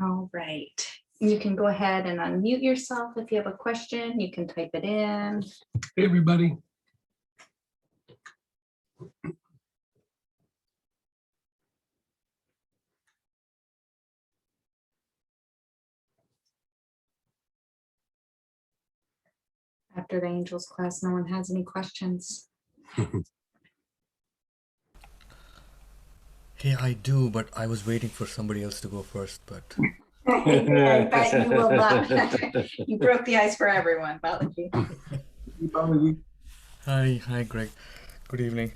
All right. You can go ahead and unmute yourself if you have a question. You can type it in. Hey, everybody. After the Angels class, no one has any questions. Hey, I do, but I was waiting for somebody else to go first, but I bet you will not. You broke the ice for everyone, Balaji. hi, Greg. Good evening.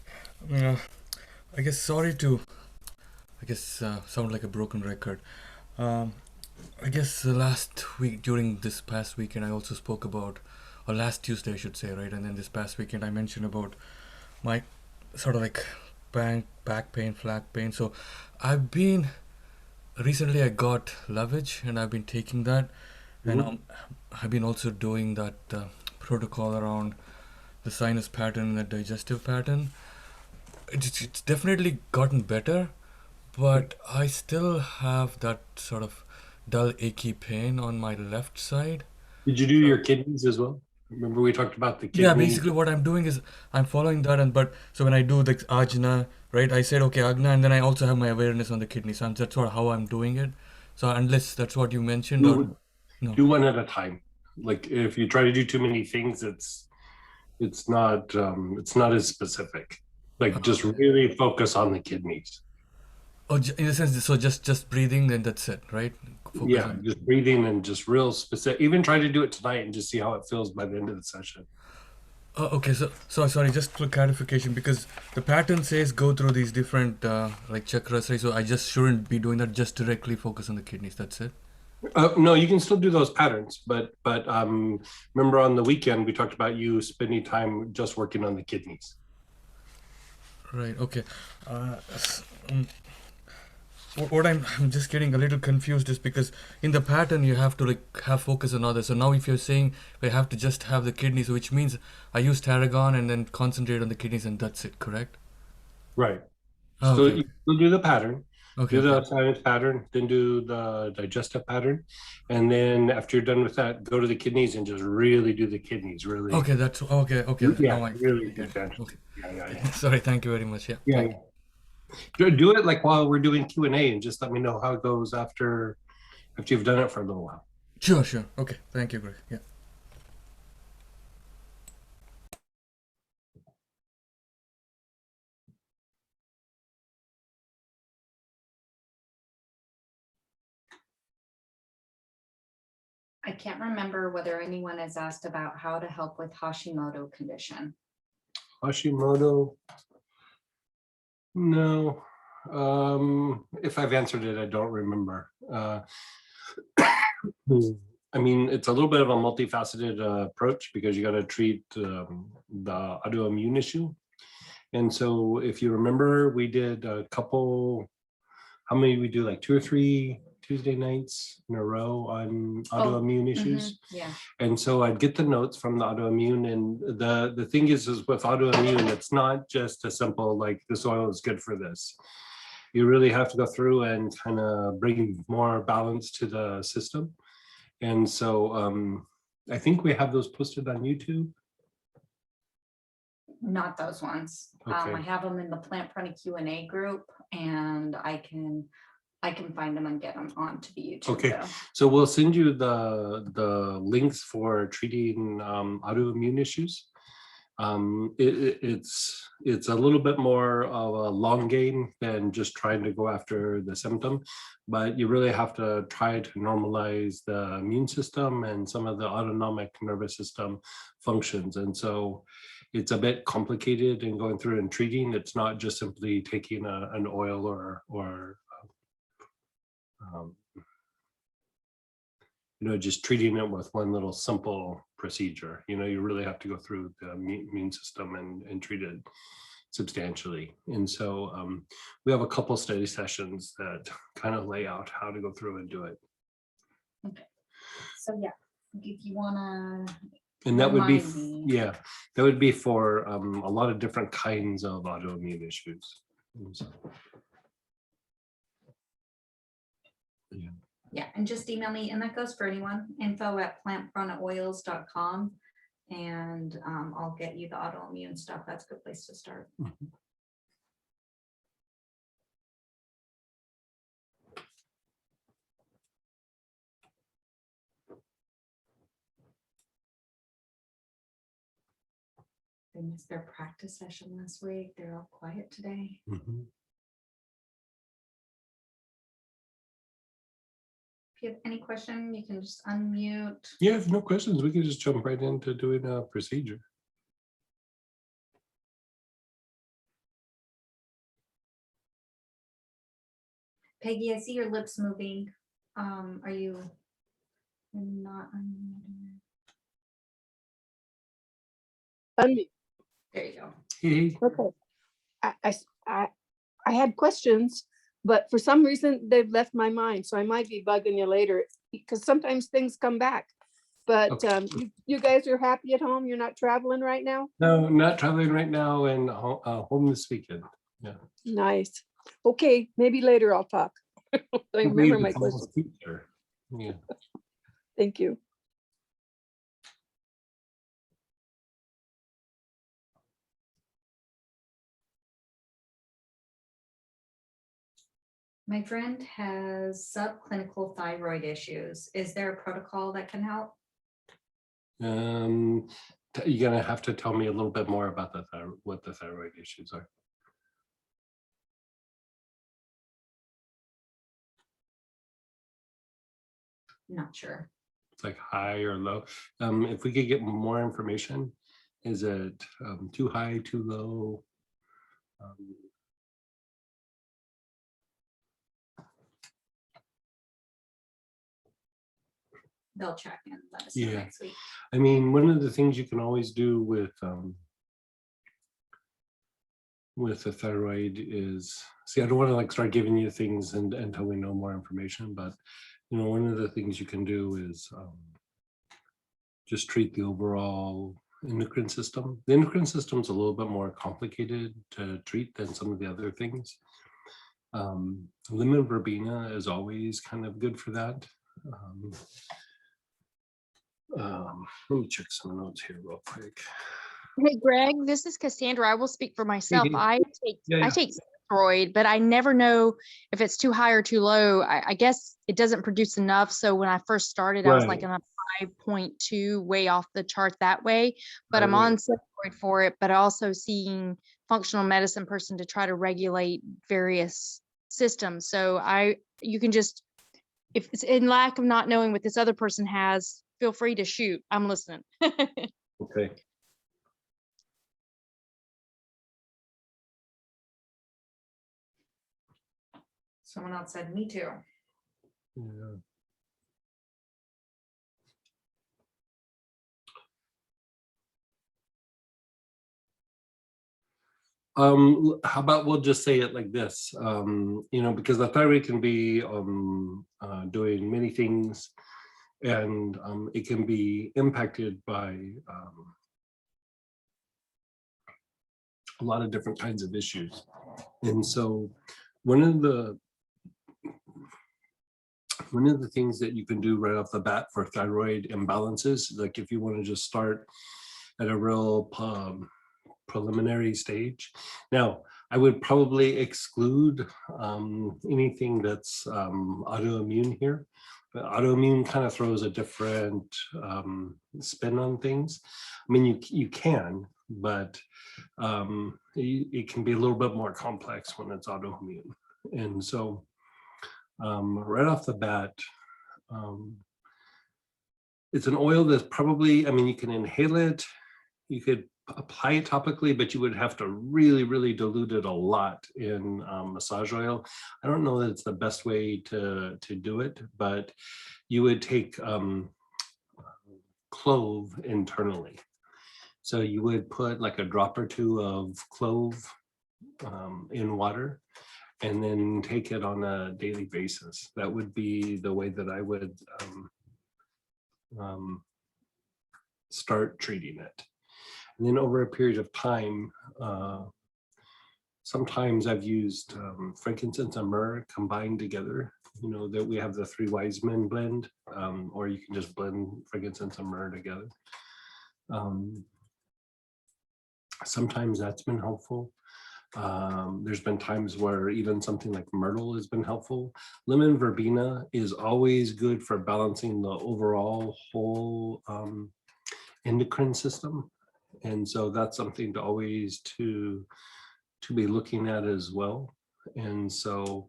I guess sorry to, sound like a broken record. I guess last week, during this past weekend, I also spoke about, or last Tuesday, I should say, right? And then this past weekend, I mentioned about my sort of like back pain, flat pain. So recently I got Lovage and I've been taking that. And I've been also doing that protocol around the sinus pattern and the digestive pattern. It's definitely gotten better, but I still have that sort of dull, achy pain on my left side. Did you do your kidneys as well? Remember we talked about the kidney? Yeah, basically what I'm doing is I'm following that, so when I do the ajna, right, I said okay ajna, and then I also have my awareness on the kidneys. So that's how I'm doing it. So unless that's what you mentioned, or no. Do one at a time. Like if you try to do too many things, it's not as specific. Like just really focus on the kidneys. Oh, in a sense, so just breathing, then that's it, right? Yeah, just breathing and just real specific. Even try to do it tonight and just see how it feels by the end of the session. Okay, so sorry, just for clarification, because the pattern says go through these different like chakras, right? So I just shouldn't be doing that, just directly focus on the kidneys, that's it? No, you can still do those patterns, but remember on the weekend we talked about you spending time just working on the kidneys. Right, okay. What I'm just getting a little confused is because in the pattern you have to like have focus on others. So now if you're saying I have to just have the kidneys, which means I use tarragon and then concentrate on the kidneys and that's it, correct? Right. Oh, So okay. you will do the pattern, Okay, do the sinus pattern, then do the digestive pattern, and then after you're done with that, go to the kidneys and just really do the kidneys. Really. Okay, that's okay. Yeah, Now I really get it. substantial. Okay. Yeah. Sorry, thank you very much. Yeah. Yeah. Thank you. Do it like while we're doing Q&A and just let me know how it goes after you've done it for a little while. Sure. Okay, thank you, Greg. Yeah. I can't remember whether anyone has asked about how to help with Hashimoto condition. Hashimoto? No. If I've answered it, I don't remember. I mean, it's a little bit of a multifaceted approach because you got to treat the autoimmune issue. And so if you remember, we did a couple, how many we do, like 2 or 3 Tuesday nights in a row on autoimmune issues. Yeah. And so I'd get the notes from the autoimmune, and the thing is with autoimmune, it's not just a simple like this oil is good for this. You really have to go through and kind of bring more balance to the system. And so I think we have those posted on YouTube. Not those ones. Okay. I have them in the Plant Prana Q&A group, and I can find them and get them onto the YouTube. Okay, though. so we'll send you the links for treating autoimmune issues. It's a little bit more of a long game than just trying to go after the symptom, but you really have to try to normalize the immune system and some of the autonomic nervous system functions. And so it's a bit complicated in going through and treating. It's not just simply taking an oil or just treating it with one little simple procedure. You really have to go through the immune system and treat it substantially. And so we have a couple study sessions that kind of lay out how to go through and do it. Okay. So yeah, if you want to. And that would be, remind me. that would be for a lot of different kinds of autoimmune issues. So, yeah. Yeah, and just email me, and that goes for anyone, info@plantpronaoils.com. And I'll get you the autoimmune stuff. That's a good place to start. They missed their practice session last week. They're all quiet today. Mhm. If you have any question, you can just unmute. Yeah, if no questions, we can just jump right into doing a procedure. Peggy, I see your lips moving. Are you you're not unmuted? Unmute. There you go. Hey, Okay. I had questions, but for some reason they've left my mind, so I might be bugging you later because sometimes things come back. But Okay. you guys are happy at home? You're not traveling right now? no, not traveling right now and home this weekend. Yeah. Nice. Okay, maybe later I'll talk. I remember my question. Teacher. Yeah. Thank you. My friend has subclinical thyroid issues. Is there a protocol that can help? You're gonna have to tell me a little bit more about the what the thyroid issues are. Not sure. It's like high or low. If we could get more information, is it too high, too low? They'll check and let us know Yeah. next week. I mean, one of the things you can always do with the thyroid is, see, I don't want to like start giving you things until we know more information, but you know, one of the things you can do is just treat the overall endocrine system. The endocrine system is a little bit more complicated to treat than some of the other things. Lemon verbena is always kind of good for that. Let me check some notes here real quick. Hey, Greg, this is Cassandra. I will speak for myself. Hey. I Yeah. take steroid, but I never know if it's too high or too low. I guess it doesn't produce enough. So when I first started, I was like Right. on a 5.2, way off the chart that way. But I'm Right. on steroid for it, but also seeing functional medicine person to try to regulate various systems. So you can just, if it's in lack of not knowing what this other person has, feel free to shoot. I'm listening. Okay. Someone else said, me too. Yeah. How about we'll just say it like this, you know, because the thyroid can be doing many things, and it can be impacted by a lot of different kinds of issues. And so one of the things that you can do right off the bat for thyroid imbalances, like if you want to just start at a real preliminary stage. Now, I would probably exclude anything that's autoimmune here. But autoimmune kind of throws a different spin on things. I mean, you can, but it can be a little bit more complex when it's autoimmune. And so right off the bat, it's an oil that's probably, I mean, you can inhale it, you could apply it topically, but you would have to really, really dilute it a lot in massage oil. I don't know that it's the best way to do it, but you would take clove internally. So you would put like a drop or two of clove in water and then take it on a daily basis. That would be the way that I would start treating it. And then over a period of time, sometimes I've used frankincense and myrrh combined together you know, that we have the 3 wise men blend, or you can just blend frankincense and myrrh together. Sometimes that's been helpful. There's been times where even something like myrtle has been helpful. Lemon verbena is always good for balancing the overall whole endocrine system. And so that's something to always to be looking at as well. And so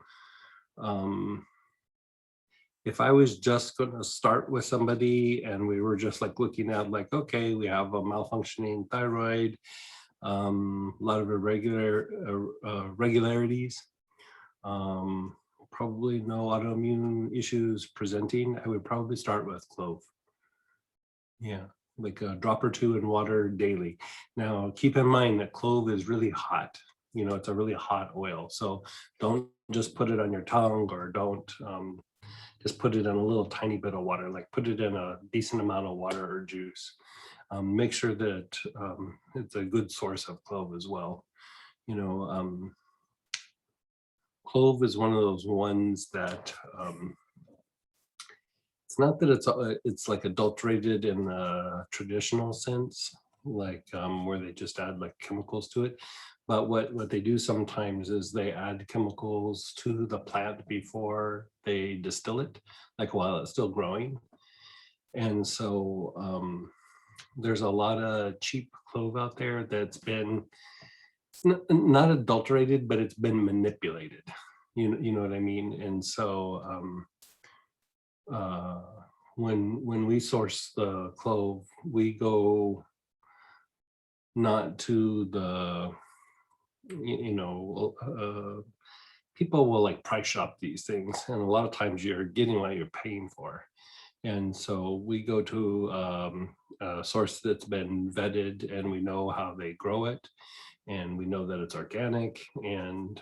if I was just going to start with somebody and we were just like looking at like, okay, we have a malfunctioning thyroid, a lot of irregularities, probably no autoimmune issues presenting, I would probably start with clove. Yeah, like a drop or 2 in water daily. Now, keep in mind that clove is really hot. You know, it's a really hot oil. So don't just put it on your tongue, or don't just put it in a little tiny bit of water, like put it in a decent amount of water or juice. Make sure that it's a good source of clove as well. You know, clove is one of those ones that it's not that it's like adulterated in the traditional sense, like where they just add like chemicals to it. But what they do sometimes is they add chemicals to the plant before they distill it, like while it's still growing. And so there's a lot of cheap clove out there that's been not adulterated, but it's been manipulated. You know what I mean? And so when we source the clove, we go not to the, people will like price shop these things, and a lot of times you're getting what you're paying for. And so we go to a source that's been vetted, and we know how they grow it, and we know that it's organic, and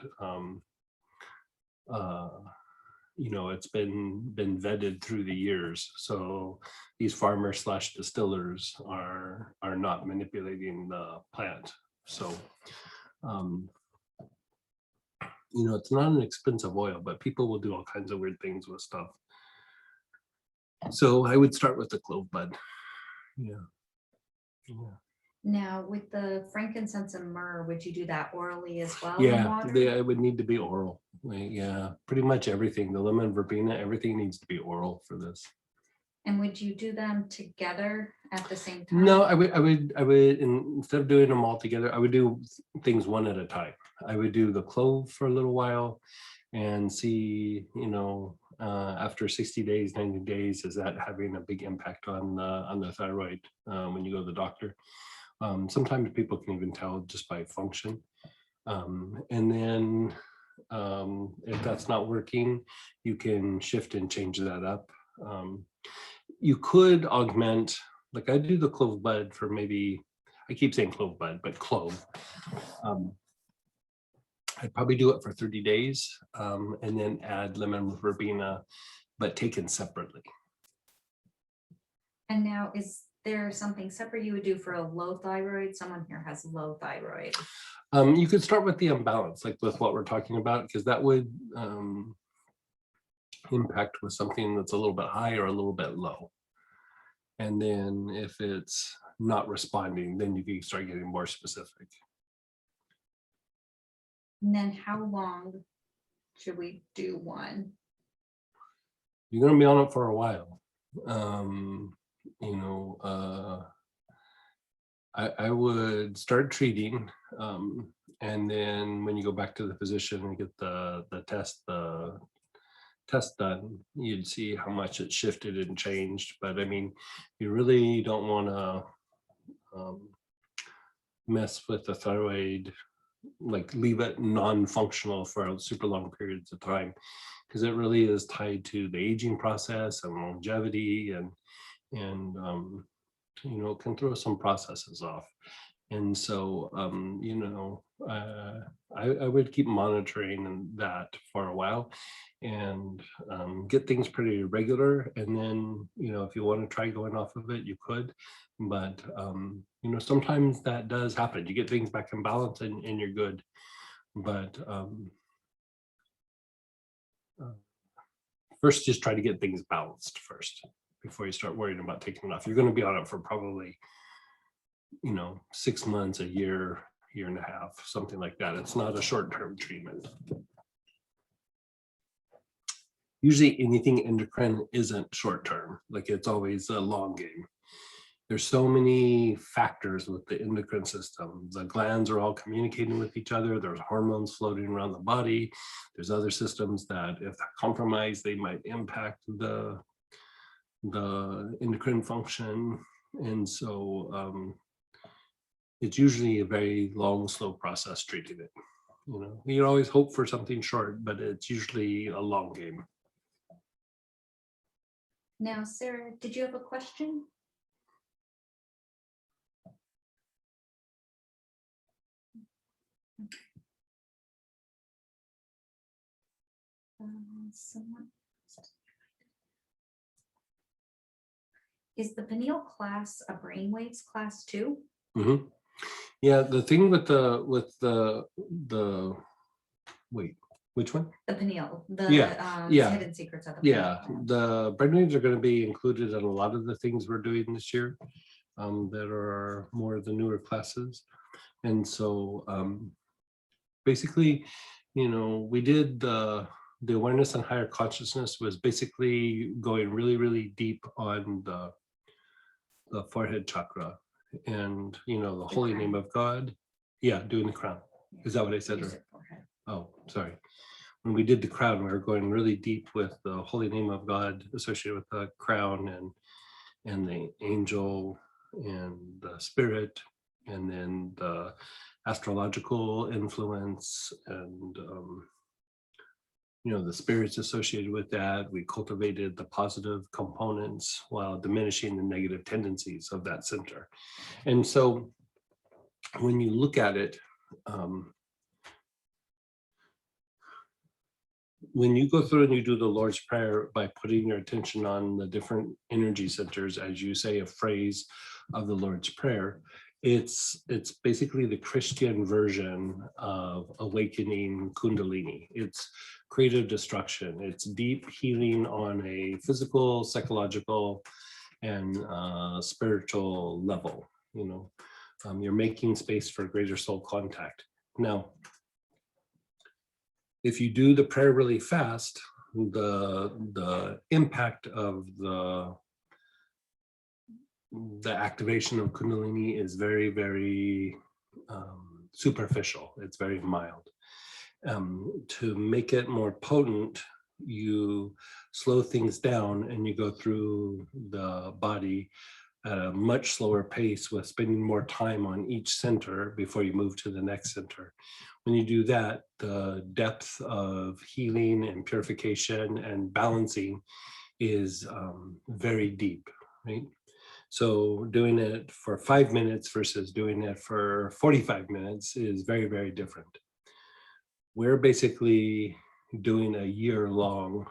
it's been vetted through the years. So these farmers / distillers are not manipulating the plant. So it's not an expensive oil, but people will do all kinds of weird things with stuff. So I would start with the clove bud. Yeah. Now, with the frankincense and myrrh, would you do that orally as well? Yeah, water? it would need to be oral. Yeah, pretty much everything. The lemon verbena, everything needs to be oral for this. And would you do them together at the same time? No, I would instead of doing them all together, I would do things one at a time. I would do the clove for a little while and see, after 60 days, 90 days, is that having a big impact on the thyroid when you go to the doctor? Sometimes people can even tell just by function. And then if that's not working, you can shift and change that up. You could augment, like I do the clove bud for maybe, I keep saying clove bud, but clove. I'd probably do it for 30 days and then add lemon verbena, but taken separately. And now, is there something separate you would do for a low thyroid? Someone here has low thyroid. You could start with the imbalance, like with what we're talking about, because that would impact with something that's a little bit high or a little bit low. And then if it's not responding, then you can start getting more specific. And then how long should we do one? You're going to be on it for a while. I would start treating, and then when you go back to the physician and get the test done, you'd see how much it shifted and changed. But I mean, you really don't want to mess with the thyroid, like leave it non-functional for super long periods of time, because it really is tied to the aging process and longevity, and can throw some processes off. And so I would keep monitoring that for a while and get things pretty regular. And then if you want to try going off of it, you could. But sometimes that does happen. You get things back in balance and you're good. But first just try to get things balanced first before you start worrying about taking it off. You're going to be on it for probably, 6 months, a year, year and a half, something like that. It's not a short-term treatment. Usually anything endocrine isn't short-term, like it's always a long game. There's so many factors with the endocrine system. The glands are all communicating with each other. There's hormones floating around the body. There's other systems that if they're compromised, they might impact the endocrine function. And so it's usually a very long, slow process treating it. You always hope for something short, but it's usually a long game. Now, Sarah, did you have a question? Someone. Is the pineal class a brainwaves class too? Mm-hmm. Yeah, the thing with the wait, which one? The pineal, Yeah. hidden secrets of the Yeah, pineal. the brainwaves are going to be included in a lot of the things we're doing this year that are more of the newer classes. And so basically, we did the awareness and higher consciousness was basically going really, really deep on the forehead chakra and, the holy name of God. Yeah, doing the crown. Is that what I said? You said forehead. Oh, sorry. When we did the crown, we were going really deep with the holy name of God associated with the crown and the angel and the spirit, and then the astrological influence and the spirits associated with that. We cultivated the positive components while diminishing the negative tendencies of that center. And so when you look at it, when you go through and you do the Lord's Prayer by putting your attention on the different energy centers, as you say a phrase of the Lord's Prayer, it's basically the Christian version of awakening Kundalini. It's creative destruction. It's deep healing on a physical, psychological, and spiritual level. You're making space for greater soul contact. Now, if you do the prayer really fast, the impact of the activation of Kundalini is very, very superficial. It's very mild. To make it more potent, you slow things down and you go through the body at a much slower pace with spending more time on each center before you move to the next center. When you do that, the depth of healing and purification and balancing is very deep, right? So doing it for 5 minutes versus doing it for 45 minutes is very, very different. We're basically doing a year-long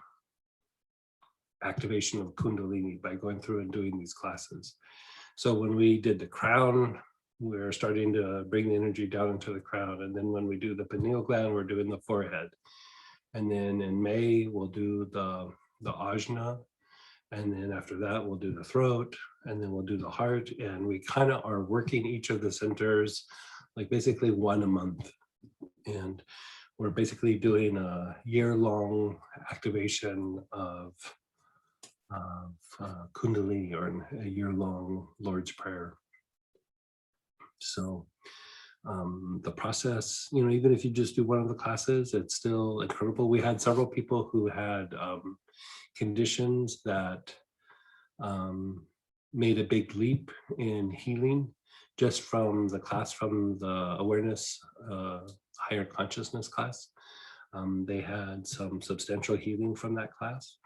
activation of Kundalini by going through and doing these classes. So when we did the crown, we're starting to bring the energy down into the crown. And then when we do the pineal gland, we're doing the forehead. And then in May, we'll do the ajna. And then after that, we'll do the throat, and then we'll do the heart. And we kind of are working each of the centers, like basically one a month. And we're basically doing a year-long activation of Kundalini, or a year-long Lord's Prayer. So the process, even if you just do one of the classes, it's still incredible. We had several people who had conditions that made a big leap in healing just from the class, from the awareness, higher consciousness class. They had some substantial healing from that class.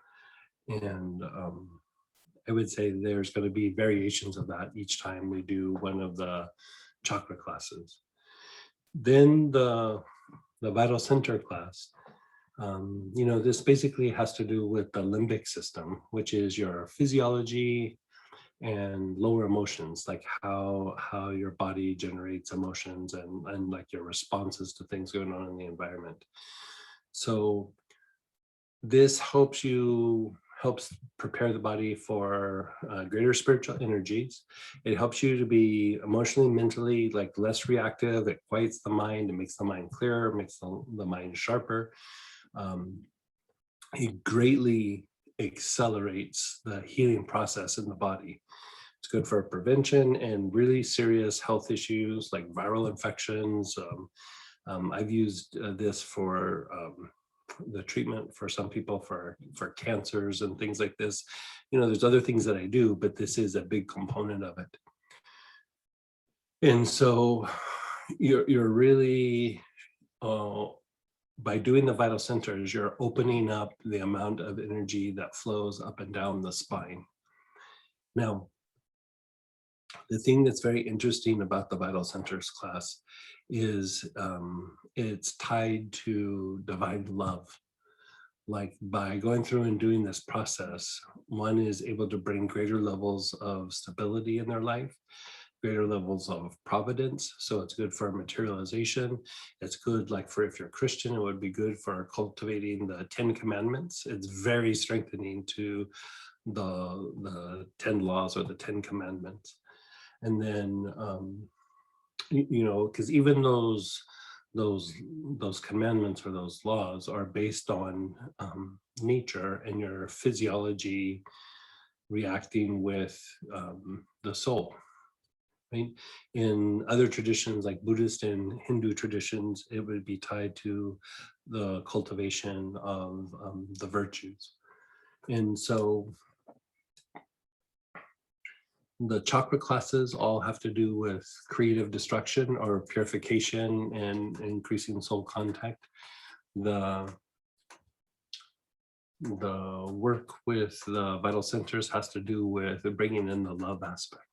And I would say there's going to be variations of that each time we do one of the chakra classes. Then the vital center class, this basically has to do with the limbic system, which is your physiology and lower emotions, like how your body generates emotions and like your responses to things going on in the environment. So this helps prepare the body for greater spiritual energies. It helps you to be emotionally, mentally like less reactive. It quiets the mind. It makes the mind clearer, makes the mind sharper. It greatly accelerates the healing process in the body. It's good for prevention and really serious health issues like viral infections. I've used this for the treatment for some people for cancers and things like this. You know, there's other things that I do, but this is a big component of it. And so you're really, by doing the vital centers, you're opening up the amount of energy that flows up and down the spine. Now, the thing that's very interesting about the vital centers class is it's tied to divine love. Like by going through and doing this process, one is able to bring greater levels of stability in their life, greater levels of providence. So it's good for materialization. It's good, like for if you're Christian, it would be good for cultivating the 10 commandments. It's very strengthening to the 10 laws or the 10 commandments. And then, you know, because even those commandments or those laws are based on nature and your physiology reacting with the soul. Right? In other traditions like Buddhist and Hindu traditions, it would be tied to the cultivation of the virtues. And so the chakra classes all have to do with creative destruction or purification and increasing soul contact. The work with the vital centers has to do with bringing in the love aspect.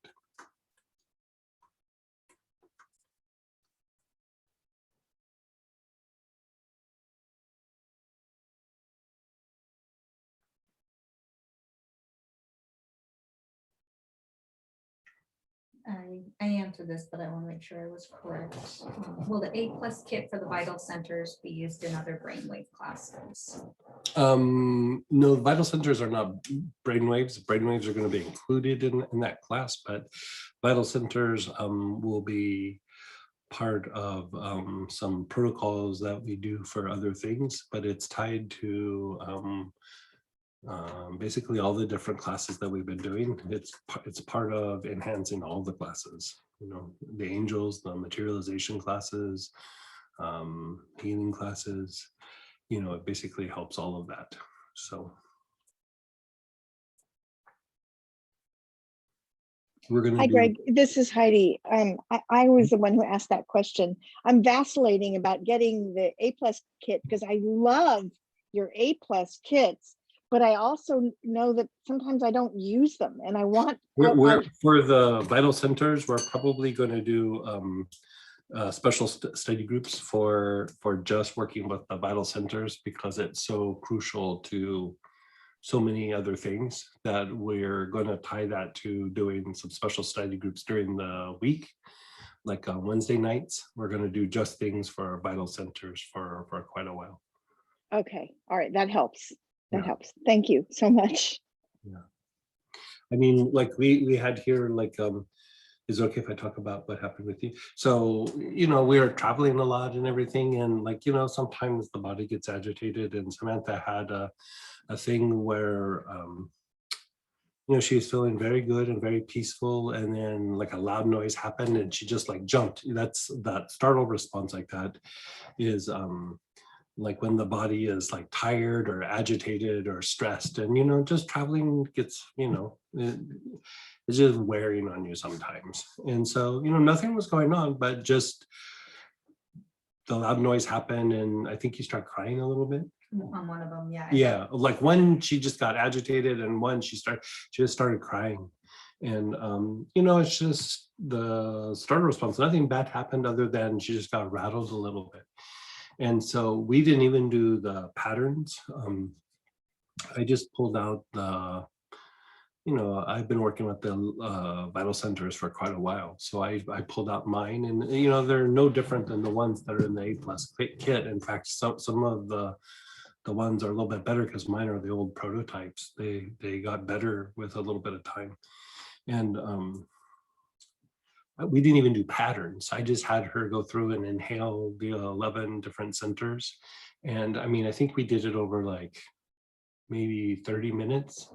I answered this, but I want to make sure I was correct. Will the A+ kit for the vital centers be used in other brainwave classes? No, vital centers are not brainwaves. Brainwaves are going to be included in that class, but vital centers will be part of some protocols that we do for other things, but it's tied to basically all the different classes that we've been doing. It's part of enhancing all the classes, you know, the angels, the materialization classes, healing classes, you know, it basically helps all of that. So we're going to Hi, Greg. This is Heidi. I was the one who asked that question. I'm vacillating about getting the A+ kit because I love your A+ kits, but I also know that sometimes I don't use them, and I want. For the vital centers, we're probably going to do special study groups for just working with the vital centers, because it's so crucial to so many other things that we're going to tie that to doing some special study groups during the week. Like on Wednesday nights, we're going to do just things for vital centers for quite a while. Okay, all right, that helps. That helps. Thank you so much. Yeah, I mean, like we had here, like is it okay if I talk about what happened with you? So, you know, we were traveling a lot and everything, and like, you know, sometimes the body gets agitated, and Samantha had a thing where you know, she was feeling very good and very peaceful, and then like a loud noise happened and she just like jumped. That's that startle response. Like that is like when the body is like tired or agitated or stressed, and you know, just traveling gets, you know, it's just wearing on you sometimes. And so, you know, nothing was going on, but just the loud noise happened, and I think you start crying a little bit On one of them, yeah. yeah, like one she just got agitated, and one she just started crying. And you know, it's just the starter response. Nothing bad happened other than she just got rattled a little bit. And so we didn't even do the patterns. I just pulled out the, you know, I've been working with the vital centers for quite a while, so I pulled out mine, and you know, they're no different than the ones that are in the A+ kit. In fact, some of the the ones are a little bit better because mine are the old prototypes. They got better with a little bit of time. And we didn't even do patterns. I just had her go through and inhale the 11 different centers. And I mean, I think we did it over like maybe 30 minutes.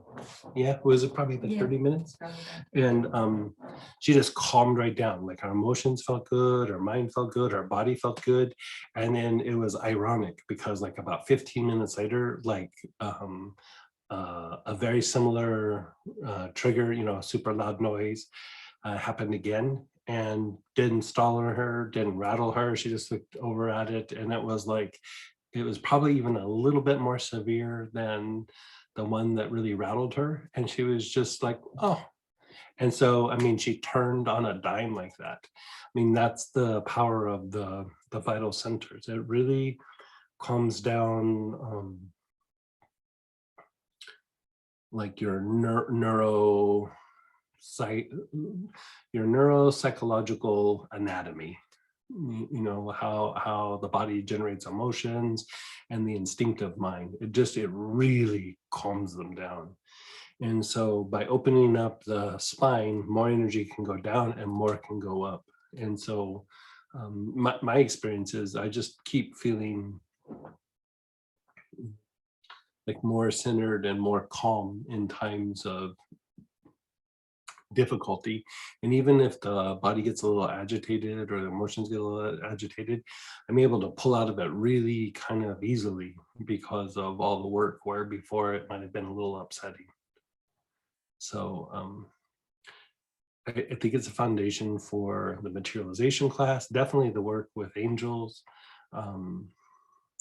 Yeah, was it probably like Yeah. 30 minutes? Probably that. And she just calmed right down. Like, our emotions felt good, our mind felt good, our body felt good. And then it was ironic because like about 15 minutes later, like a very similar trigger, you know, super loud noise happened again, and didn't stall her, didn't rattle her. She just looked over at it, and it was like, it was probably even a little bit more severe than the one that really rattled her. And she was just like, oh. And so, I mean, she turned on a dime like that. I mean, that's the power of the vital centers. It really calms down like your neuropsychological anatomy. You know, how the body generates emotions and the instinctive mind. It really calms them down. And so by opening up the spine, more energy can go down and more can go up. And so my experience is I just keep feeling like more centered and more calm in times of difficulty. And even if the body gets a little agitated or the emotions get a little agitated, I'm able to pull out of it really kind of easily because of all the work, where before it might have been a little upsetting. So I think it's a foundation for the materialization class, definitely the work with angels, you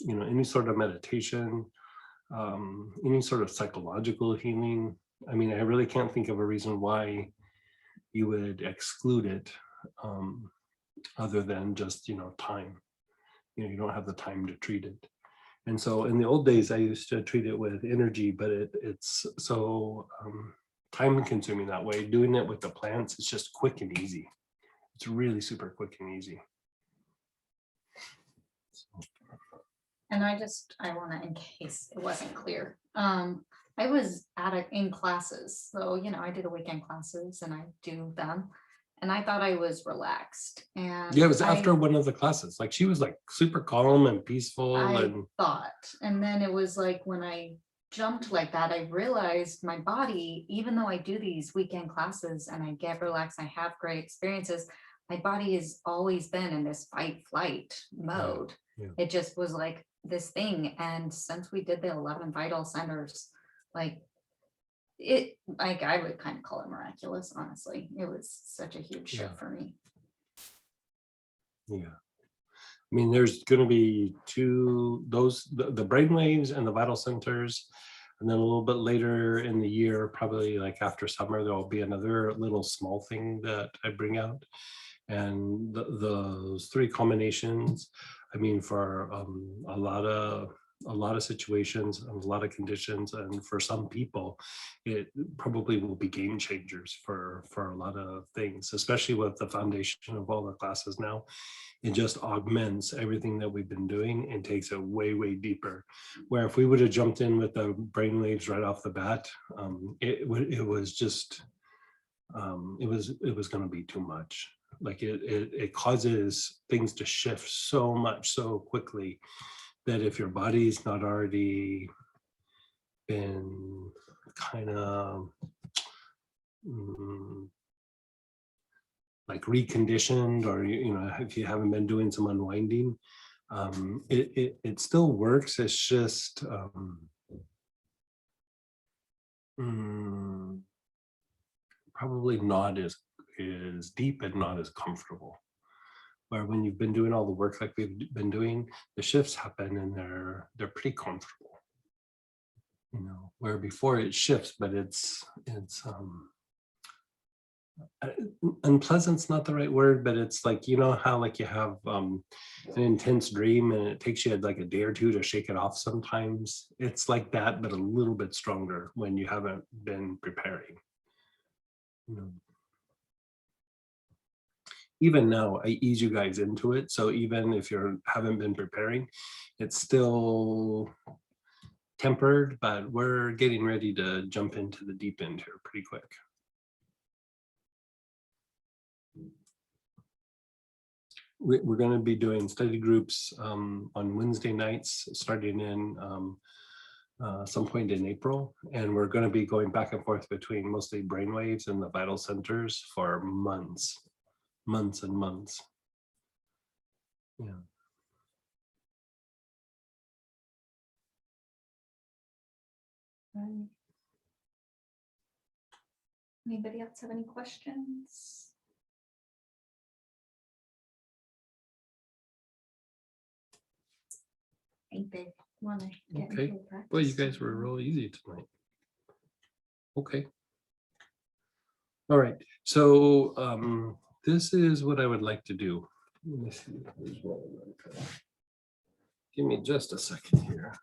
know, any sort of meditation, any sort of psychological healing. I mean, I really can't think of a reason why you would exclude it other than just, you know, time. You know, you don't have the time to treat it. And so in the old days, I used to treat it with energy, but it's so time consuming that way. Doing it with the plants, it's just quick and easy. It's really super quick and easy. And I want to, in case it wasn't clear, I was in classes. So, you know, I do the weekend classes and I do them. And I thought I was relaxed. And Yeah, it was after one of the classes. Like, she was like super calm and peaceful. I thought. And then it was like when I jumped like that, I realized my body, even though I do these weekend classes and I get relaxed, I have great experiences, my body has always been in this fight flight mode. Yeah. It just was like this thing. And since we did the 11 vital centers, like I would kind of call it miraculous, honestly. It was such a huge shift for me. Yeah. I mean, there's going to be the brainwaves and the vital centers. And then a little bit later in the year, probably like after summer, there will be another little small thing that I bring out. And those three combinations, I mean, for a lot of situations and a lot of conditions, and for some people, it probably will be game changers for a lot of things, especially with the foundation of all the classes now. It just augments everything that we've been doing and takes it way, way deeper. Where if we would have jumped in with the brainwaves right off the bat, it was going to be too much. Like it causes things to shift so much so quickly that if your body's not already been kind of like reconditioned, or you know, if you haven't been doing some unwinding, it still works. It's just probably not as deep and not as comfortable. Where when you've been doing all the work like we've been doing, the shifts happen and they're pretty comfortable. You know, where before it shifts, but it's unpleasant's not the right word, but it's like, you know how like you have an intense dream and it takes you like a day or two to shake it off sometimes. It's like that, but a little bit stronger when you haven't been preparing. You know. Even now, I ease you guys into it. So even if you haven't been preparing, it's still tempered, but we're getting ready to jump into the deep end here pretty quick. We're going to be doing study groups on Wednesday nights, starting in some point in April, and we're going to be going back and forth between mostly brainwaves and the vital centers for months and months. Yeah. Right. Anybody else have any questions? I think they want to get Okay. into a Well, you practice guys were today. real easy tonight. Okay. All right. So this is what I would like to do. Let me see. Here's what I'm gonna try. Give me just a second here.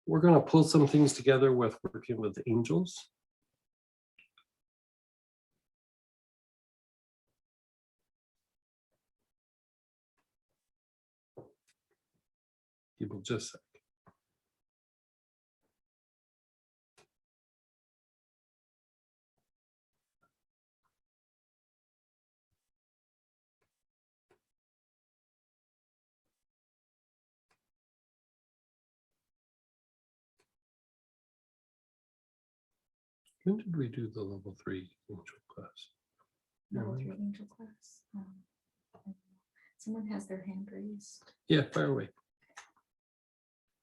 We're going to pull some things together with working with angels. Give me just a sec. When did we do the level 3 angel class? Level Yeah. 3 angel class. Someone has their hand raised. Yeah, fire away.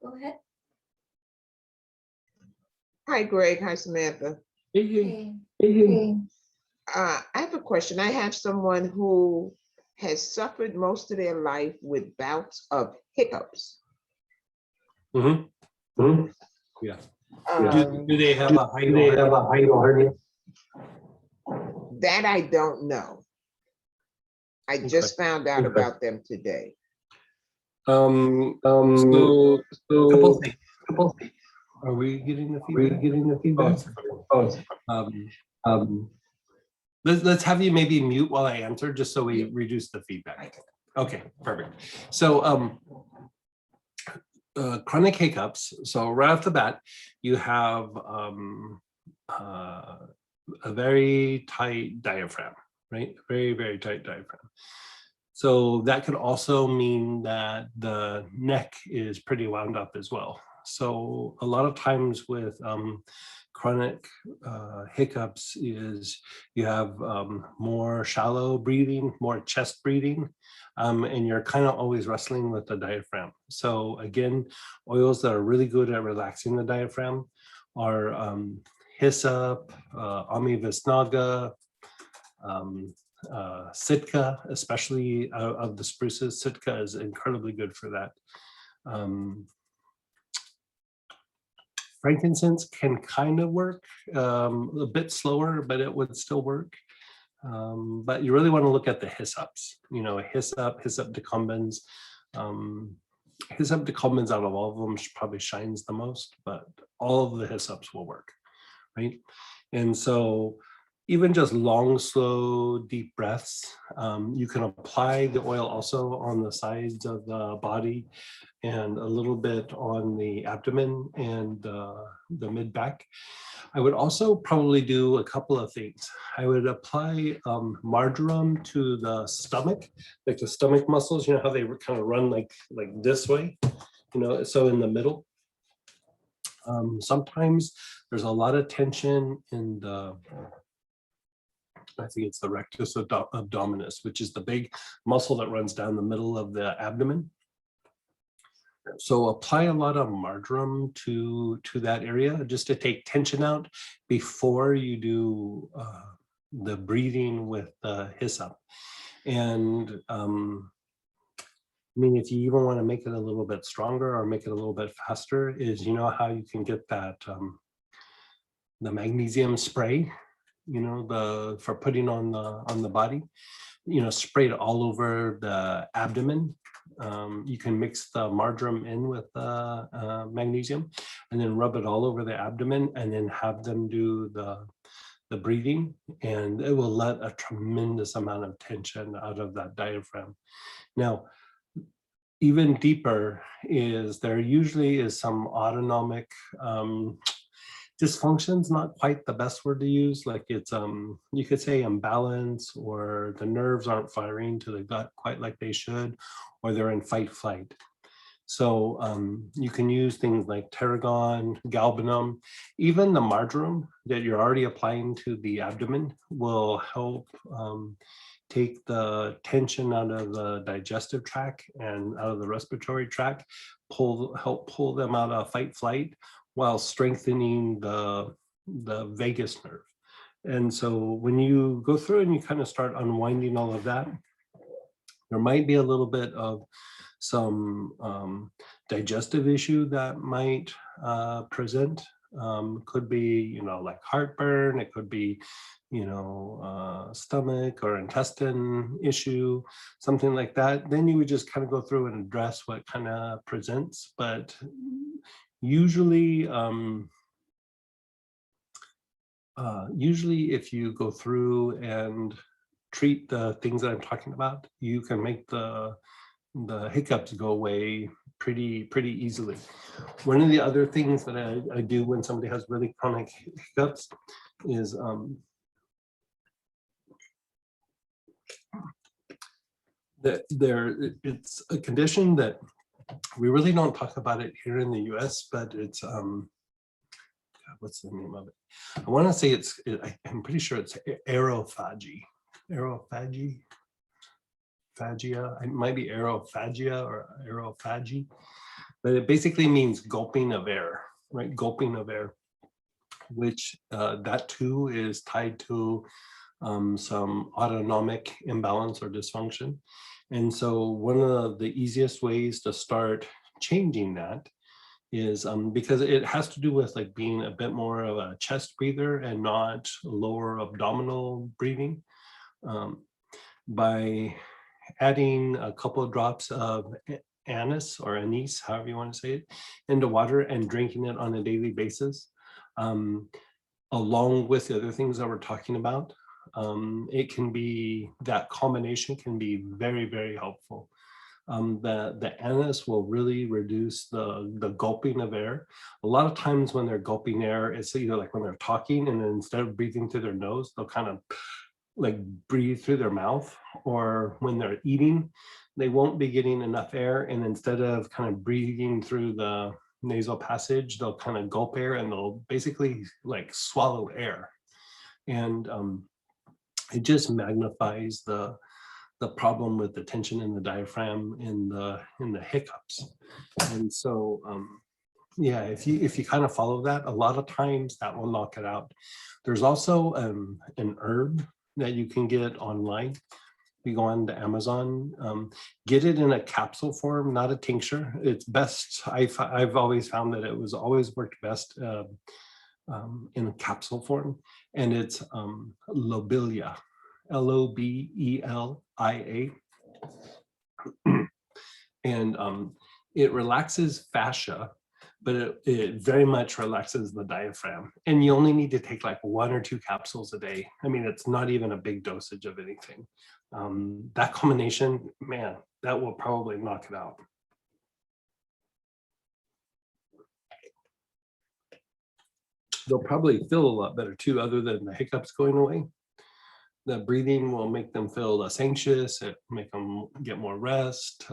Go ahead. Hi, Greg. Hi, Samantha. Hey. I have a question. I have someone who has suffered most of their life with bouts of hiccups. Mm-hmm. Yeah. Do they have a hiatal hernia? That I don't know. I just found out Okay. about them today. So So couple things. Are we getting the feedback? Let's have you maybe mute while I answer, just so we reduce the feedback. Okay, perfect. So chronic hiccups. So right off the bat, you have a very tight diaphragm, right? Very, very tight diaphragm. So that could also mean that the neck is pretty wound up as well. So a lot of times with chronic hiccups is you have more shallow breathing, more chest breathing, and you're kind of always wrestling with the diaphragm. So again, oils that are really good at relaxing the diaphragm are hyssop, Ami Visnaga, Sitka, especially of the spruces. Sitka is incredibly good for that. Frankincense can kind of work a bit slower, but it would still work. But you really want to look at the hyssops, hyssop decumbens. Hyssop decumbens out of all of them probably shines the most, but all of the hyssops will work, right? And so even just long, slow, deep breaths. You can apply the oil also on the sides of the body and a little bit on the abdomen and the mid back. I would also probably do a couple of things. I would apply marjoram to the stomach, like the stomach muscles, how they kind of run like this way, so in the middle. Sometimes there's a lot of tension in the, I think it's the rectus abdominis, which is the big muscle that runs down the middle of the abdomen. So apply a lot of marjoram to that area just to take tension out before you do the breathing with the hyssop. And if you even want to make it a little bit stronger or make it a little bit faster, is how you can get that the magnesium spray, for putting on the body, spray it all over the abdomen. You can mix the marjoram in with the magnesium and then rub it all over the abdomen and then have them do the breathing, and it will let a tremendous amount of tension out of that diaphragm. Now, even deeper is there usually is some autonomic dysfunctions, not quite the best word to use. Like it's, you could say imbalance, or the nerves aren't firing to the gut quite like they should, or they're in fight flight. So you can use things like tarragon, galbanum, even the marjoram that you're already applying to the abdomen will help take the tension out of the digestive tract and out of the respiratory tract, help pull them out of fight flight while strengthening the vagus nerve. And so when you go through and you kind of start unwinding all of that, there might be a little bit of some digestive issue that might present. Could be, like heartburn. It could be, stomach or intestine issue, something like that. Then you would just kind of go through and address what kind of presents. But usually, usually if you go through and treat the things that I'm talking about, you can make the hiccups go away pretty easily. One of the other things that I do when somebody has really chronic hiccups is that it's a condition that we really don't talk about it here in the US, but it's what's the name of it? I want to say I'm pretty sure it's aerophagy. Aerophagy. Phagia. It might be aerophagia or aerophagy, but it basically means gulping of air, right? Gulping of air, which that too is tied to some autonomic imbalance or dysfunction. And so one of the easiest ways to start changing that is because it has to do with like being a bit more of a chest breather and not lower abdominal breathing. By adding a couple of drops of anise or anise, however you want to say it, into water and drinking it on a daily basis, along with the other things that we're talking about, it can be, that combination can be very, very helpful. The anise will really reduce the gulping of air. A lot of times when they're gulping air, it's either like when they're talking and then instead of breathing through their nose, they'll kind of like breathe through their mouth, or when they're eating, they won't be getting enough air. And instead of kind of breathing through the nasal passage, they'll kind of gulp air and they'll basically like swallow air. And it just magnifies the problem with the tension in the diaphragm in the hiccups. And so, yeah, if you kind of follow that, a lot of times that will knock it out. There's also an herb that you can get online. You go on to Amazon, get it in a capsule form, not a tincture. It's best. I've always found that it was always worked best in a capsule form, and it's lobelia, Lobelia, and it relaxes fascia, but it very much relaxes the diaphragm. And you only need to take like 1 or 2 capsules a day. I mean, it's not even a big dosage of anything. That combination, man, that will probably knock it out. They'll probably feel a lot better too, other than the hiccups going away. The breathing will make them feel less anxious, it make them get more rest,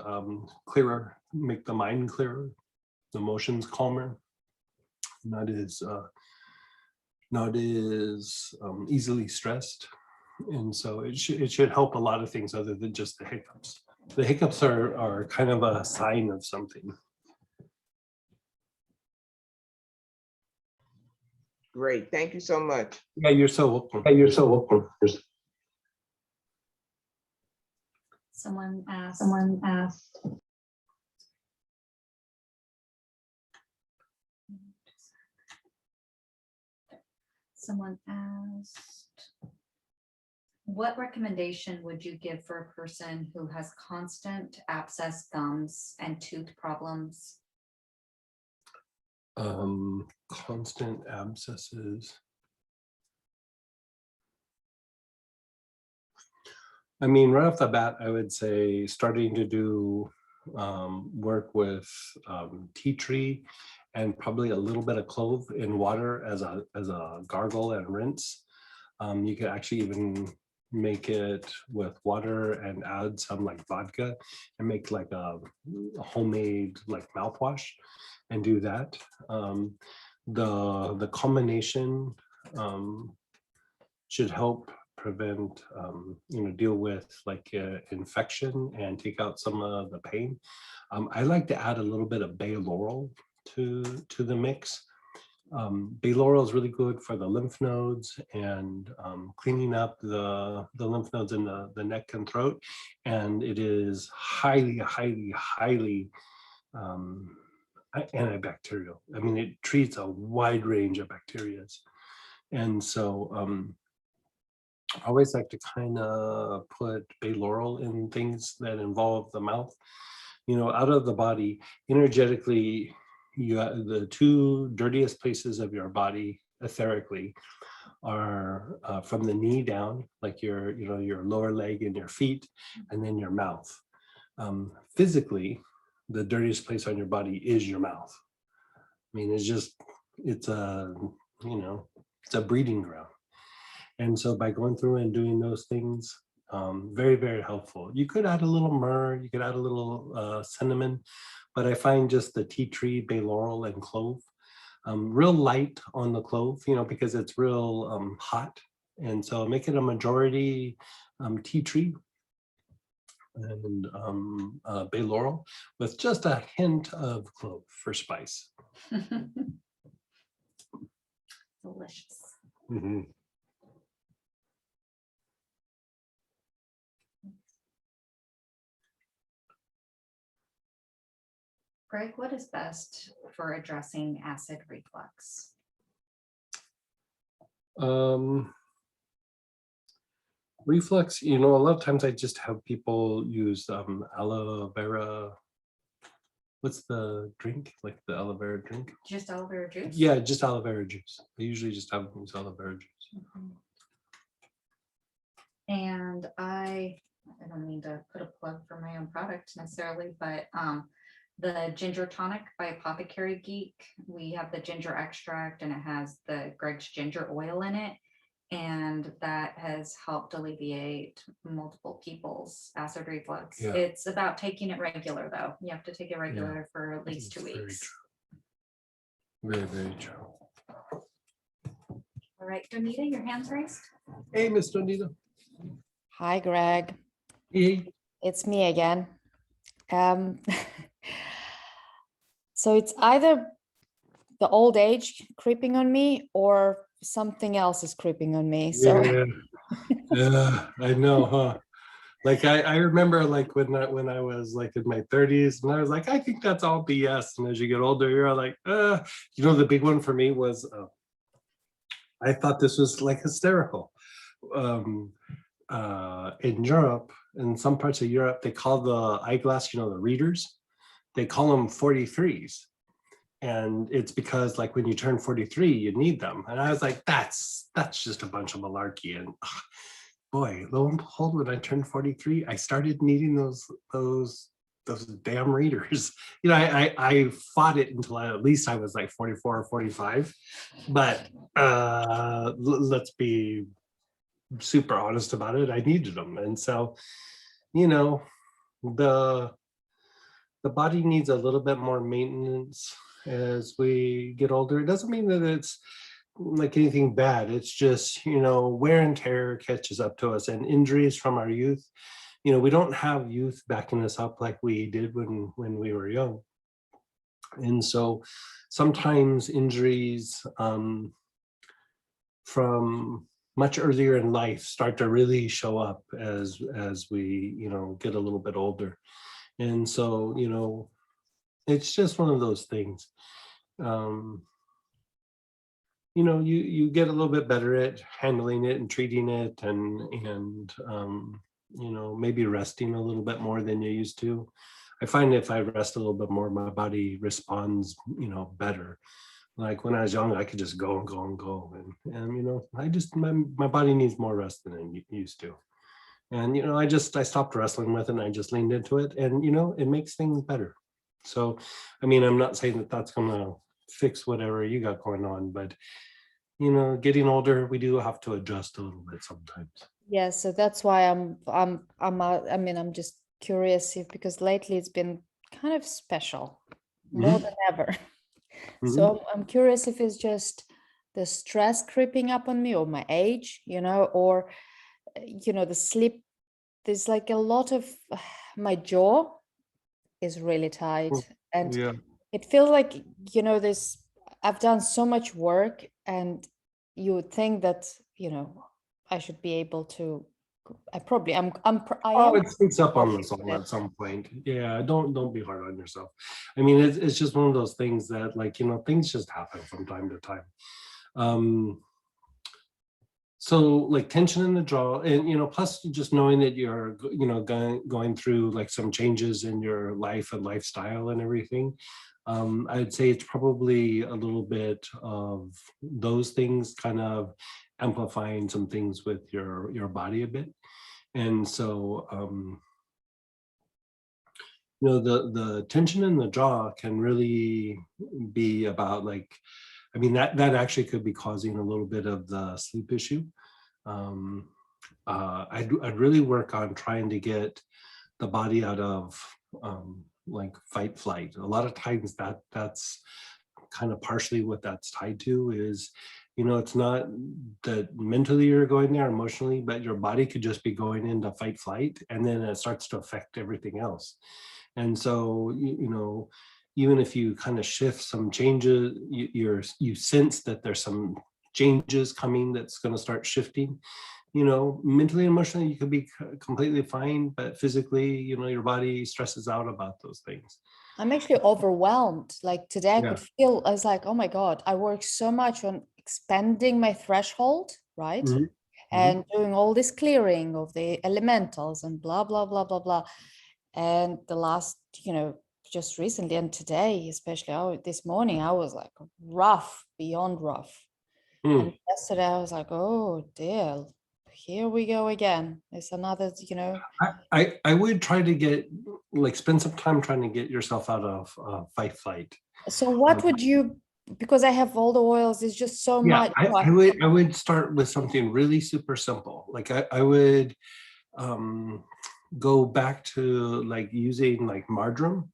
clearer, make the mind clearer, the emotions calmer, not as easily stressed. And so it should help a lot of things other than just the hiccups. The hiccups are kind of a sign of something. Great, thank you so much. Yeah, you're so welcome. Hey, you're so welcome. Someone asked. Someone asked, what recommendation would you give for a person who has constant abscess gums and tooth problems? Constant abscesses. I mean, right off the bat, I would say starting to do work with tea tree and probably a little bit of clove in water as a gargle and rinse. You could actually even make it with water and add some like vodka and make like a homemade like mouthwash and do that. The combination should help prevent, deal with like infection and take out some of the pain. I like to add a little bit of bay laurel to the mix. Bay laurel is really good for the lymph nodes and cleaning up the lymph nodes in the neck and throat. And it is highly, highly, highly antibacterial. I mean, it treats a wide range of bacteria. And so I always like to kind of put bay laurel in things that involve the mouth. Out of the body, energetically, the two dirtiest places of your body etherically are from the knee down, like your lower leg and your feet, and then your mouth. Physically, the dirtiest place on your body is your mouth. I mean, it's a breeding ground. And so by going through and doing those things, very, very helpful. You could add a little myrrh, you could add a little cinnamon, but I find just the tea tree, bay laurel, and clove, real light on the clove, because it's real hot. And so make it a majority tea tree and bay laurel with just a hint of clove for spice. Delicious. Mm-hmm. Greg, what is best for addressing acid reflux? Reflux, a lot of times I just have people use aloe vera. What's the drink? Like the aloe vera drink? Just aloe vera juice? Yeah, just aloe vera juice. I usually just have them use aloe vera juice. And I don't mean to put a plug for my own product necessarily, but the ginger tonic by Apothecary Geek, we have the ginger extract and it has the Greg's ginger oil in it. And that has helped alleviate multiple people's acid reflux. Yeah. It's about taking it regular though. You have to take it regular for at least 2 Very weeks. true. Very, very true. All right, Donita, your hand's raised. Hey, Miss Donita. Hi, Greg. Hey. It's me again. So it's either the old age creeping on me or something else is creeping on me. So Yeah, I know, huh? Like I remember like when I was like in my 30s and I was like, I think that's all BS. And as you get older, you're like, the big one for me was I thought this was like hysterical. In Europe, in some parts of Europe, they call the eyeglass, the readers, they call them 43s. And it's because like when you turn 43, you need them. And I was like, that's just a bunch of malarkey. And boy, lo and behold, when I turned 43, I started needing those damn readers. I fought it until at least I was like 44 or 45. But let's be super honest about it. I needed them. And so, the body needs a little bit more maintenance as we get older. It doesn't mean that it's like anything bad. It's just, wear and tear catches up to us and injuries from our youth. We don't have youth backing us up like we did when we were young. And so sometimes injuries from much earlier in life start to really show up as we, get a little bit older. And so, it's just one of those things. You get a little bit better at handling it and treating it and maybe resting a little bit more than you used to. I find if I rest a little bit more, my body responds, better. Like when I was young, I could just go and go and go. And my body needs more rest than it used to. And, I stopped wrestling with it and I just leaned into it, and, it makes things better. So, I mean, I'm not saying that that's gonna fix whatever you got going on, but, getting older, we do have to adjust a little bit sometimes. Yeah, so that's why I mean, I'm just curious if, because lately it's been kind of special, more than ever. So I'm curious if it's just the stress creeping up on me, or my age, or the sleep. There's like a lot of my jaw is really tight, and Yeah. it feels like, this, I've done so much work, and you would think that, I should be able to, I probably, I Oh, am it sneaks up on us working all on at it. some point. Yeah, don't be hard on yourself. I mean, it's just one of those things that, like, things just happen from time to time. So like tension in the jaw, and plus just knowing that you're going through like some changes in your life and lifestyle and everything. I'd say it's probably a little bit of those things kind of amplifying some things with your body a bit. And so the tension in the jaw can really be about, like, I mean, that actually could be causing a little bit of the sleep issue. I'd really work on trying to get the body out of like fight flight. A lot of times that's kind of partially what that's tied to is, it's not that mentally you're going there, emotionally, but your body could just be going into fight flight, and then it starts to affect everything else. And so, even if you kind of shift some changes, you sense that there's some changes coming that's going to start shifting. Mentally and emotionally, you could be completely fine, but physically, your body stresses out about those things. I'm actually overwhelmed. Like today, I Yeah. could feel, I was like, oh my God, I work so much on expanding my threshold, right? Mhm. And doing all this clearing of the elementals and blah, blah, blah, blah, blah. And the last, just recently and today, especially this morning, I was like rough, beyond rough. Mm. And yesterday I was like, oh dear, here we go again. It's another, I would try to spend some time trying to get yourself out of fight flight. So what would you, because I have all the oils, it's just so Yeah, much. I would start with something really super simple. Like I would go back to like using like marjoram,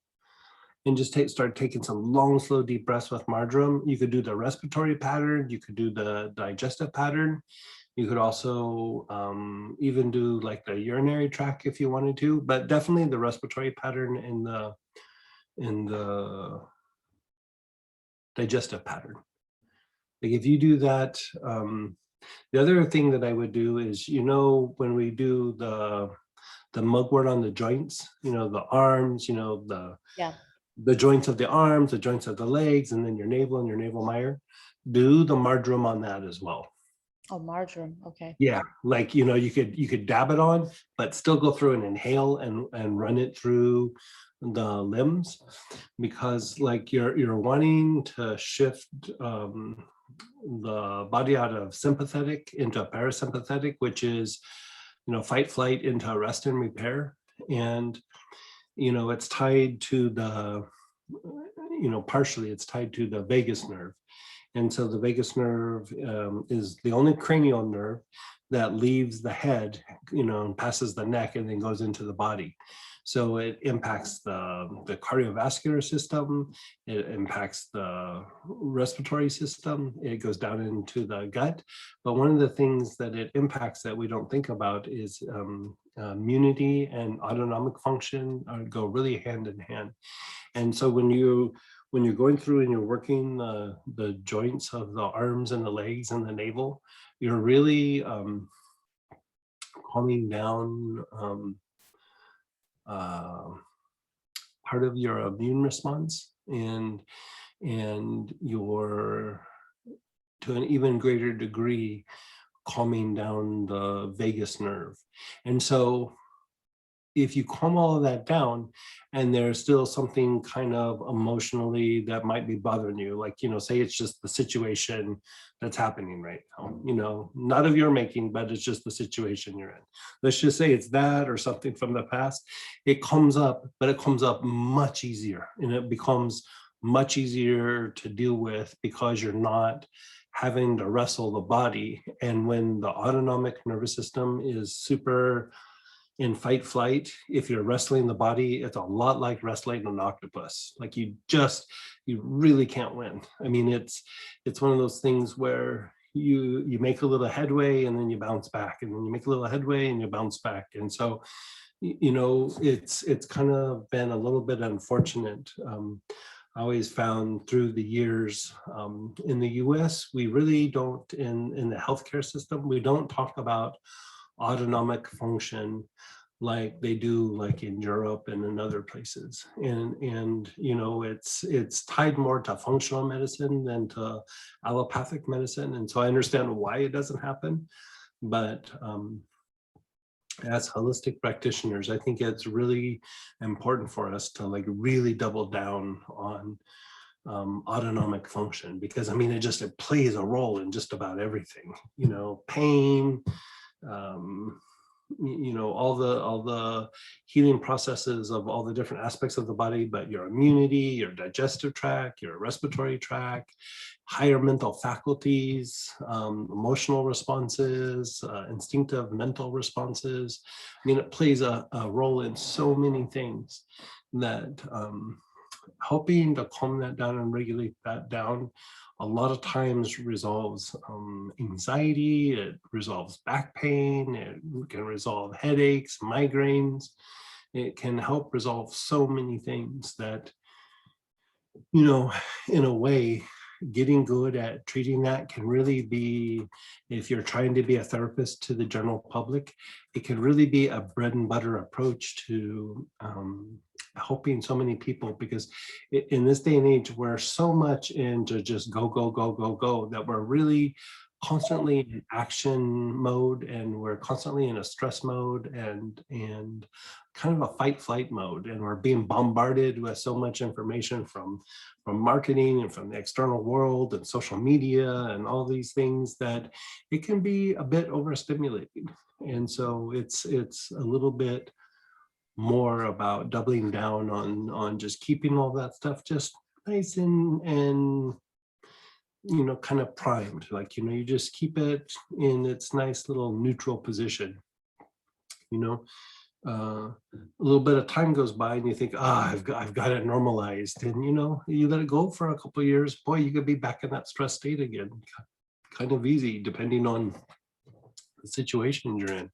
and just start taking some long, slow, deep breaths with marjoram. You could do the respiratory pattern, you could do the digestive pattern. You could also even do like the urinary tract if you wanted to, but definitely the respiratory pattern in the digestive pattern. Like if you do that, the other thing that I would do is, when we do the mugwort on the joints, the arms, the joints of the arms, the joints of the legs, and then your navel and your navel mire, do the marjoram on that as well. Oh, marjoram. Okay. Yeah, like you could dab it on, but still go through and inhale and run it through the limbs, because like you're wanting to shift the body out of sympathetic into parasympathetic, which is fight flight into rest and repair. And it's tied to the partially it's tied to the vagus nerve. And so the vagus nerve is the only cranial nerve that leaves the head, and passes the neck and then goes into the body. So it impacts the cardiovascular system, it impacts the respiratory system, it goes down into the gut. But one of the things that it impacts that we don't think about is immunity and autonomic function go really hand in hand. And so when you're going through and you're working the joints of the arms and the legs and the navel, you're really calming down part of your immune response, and you're, to an even greater degree, calming down the vagus nerve. And so if you calm all of that down and there's still something kind of emotionally that might be bothering you, like, you know, say it's just the situation that's happening right now, you know, not of your making, but it's just the situation you're in. Let's just say it's that or something from the past. It comes up, but it comes up much easier, and it becomes much easier to deal with because you're not having to wrestle the body. And when the autonomic nervous system is super in fight flight, if you're wrestling the body, it's a lot like wrestling an octopus. Like you really can't win. I mean, it's one of those things where you make a little headway and then you bounce back, and then you make a little headway and you bounce back. And so, you know, it's kind of been a little bit unfortunate. I always found through the years in the US, we really don't, in the healthcare system, we don't talk about autonomic function like they do like in Europe and in other places. And you know, it's tied more to functional medicine than to allopathic medicine. And so I understand why it doesn't happen. But as holistic practitioners, I think it's really important for us to like really double down on autonomic function, because I mean, it plays a role in just about everything, you know, pain, you know, all the healing processes of all the different aspects of the body, but your immunity, your digestive tract, your respiratory tract, higher mental faculties, emotional responses, instinctive mental responses. I mean, it plays a role in so many things that helping to calm that down and regulate that down a lot of times resolves anxiety, it resolves back pain, it can resolve headaches, migraines. It can help resolve so many things that, you know, in a way, getting good at treating that can really be, if you're trying to be a therapist to the general public, it can really be a bread and butter approach to helping so many people, because in this day and age, we're so much into just go, go, go, go, go, that we're really constantly in action mode, and we're constantly in a stress mode and kind of a fight flight mode, and we're being bombarded with so much information from marketing and from the external world and social media and all these things that it can be a bit overstimulating. And so it's a little bit more about doubling down on just keeping all that stuff just nice and you know, kind of primed, like, you know, you just keep it in its nice little neutral position. You know, a little bit of time goes by and you think, I've got it normalized, and you know, you let it go for a couple of years, boy, you could be back in that stress state again, kind of easy, depending on the situation you're in.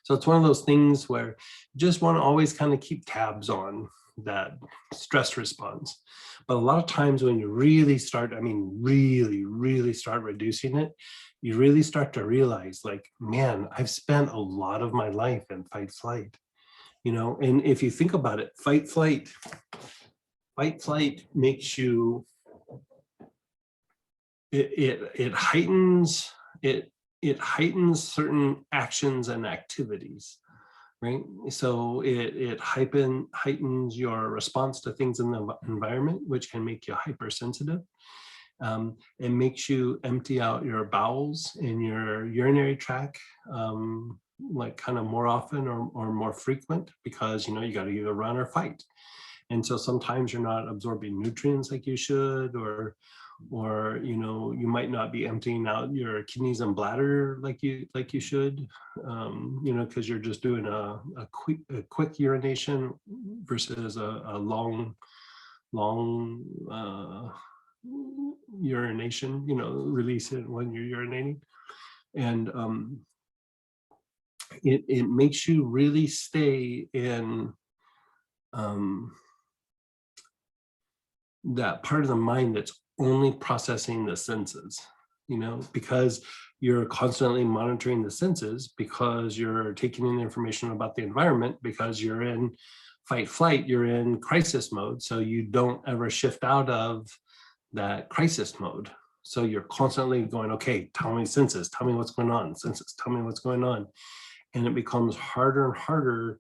So it's one of those things where you just want to always kind of keep tabs on that stress response. But a lot of times when you really start, I mean, really start reducing it, you really start to realize, like, man, I've spent a lot of my life in fight flight, you know. And if you think about it, fight flight makes you, it heightens certain actions and activities, right? So it heightens your response to things in the environment, which can make you hypersensitive. It makes you empty out your bowels and your urinary tract, like kind of more often or more frequent, because, you know, you got to either run or fight. And so sometimes you're not absorbing nutrients like you should, or you know, you might not be emptying out your kidneys and bladder like you should, you know, because you're just doing a quick urination versus a long urination, you know, release it when you're urinating. And it makes you really stay in that part of the mind that's only processing the senses, you know, because you're constantly monitoring the senses, because you're taking in information about the environment, because you're in fight flight, you're in crisis mode. So you don't ever shift out of that crisis mode. So you're constantly going, okay, tell me senses, tell me what's going on, senses, tell me what's going on. And it becomes harder and harder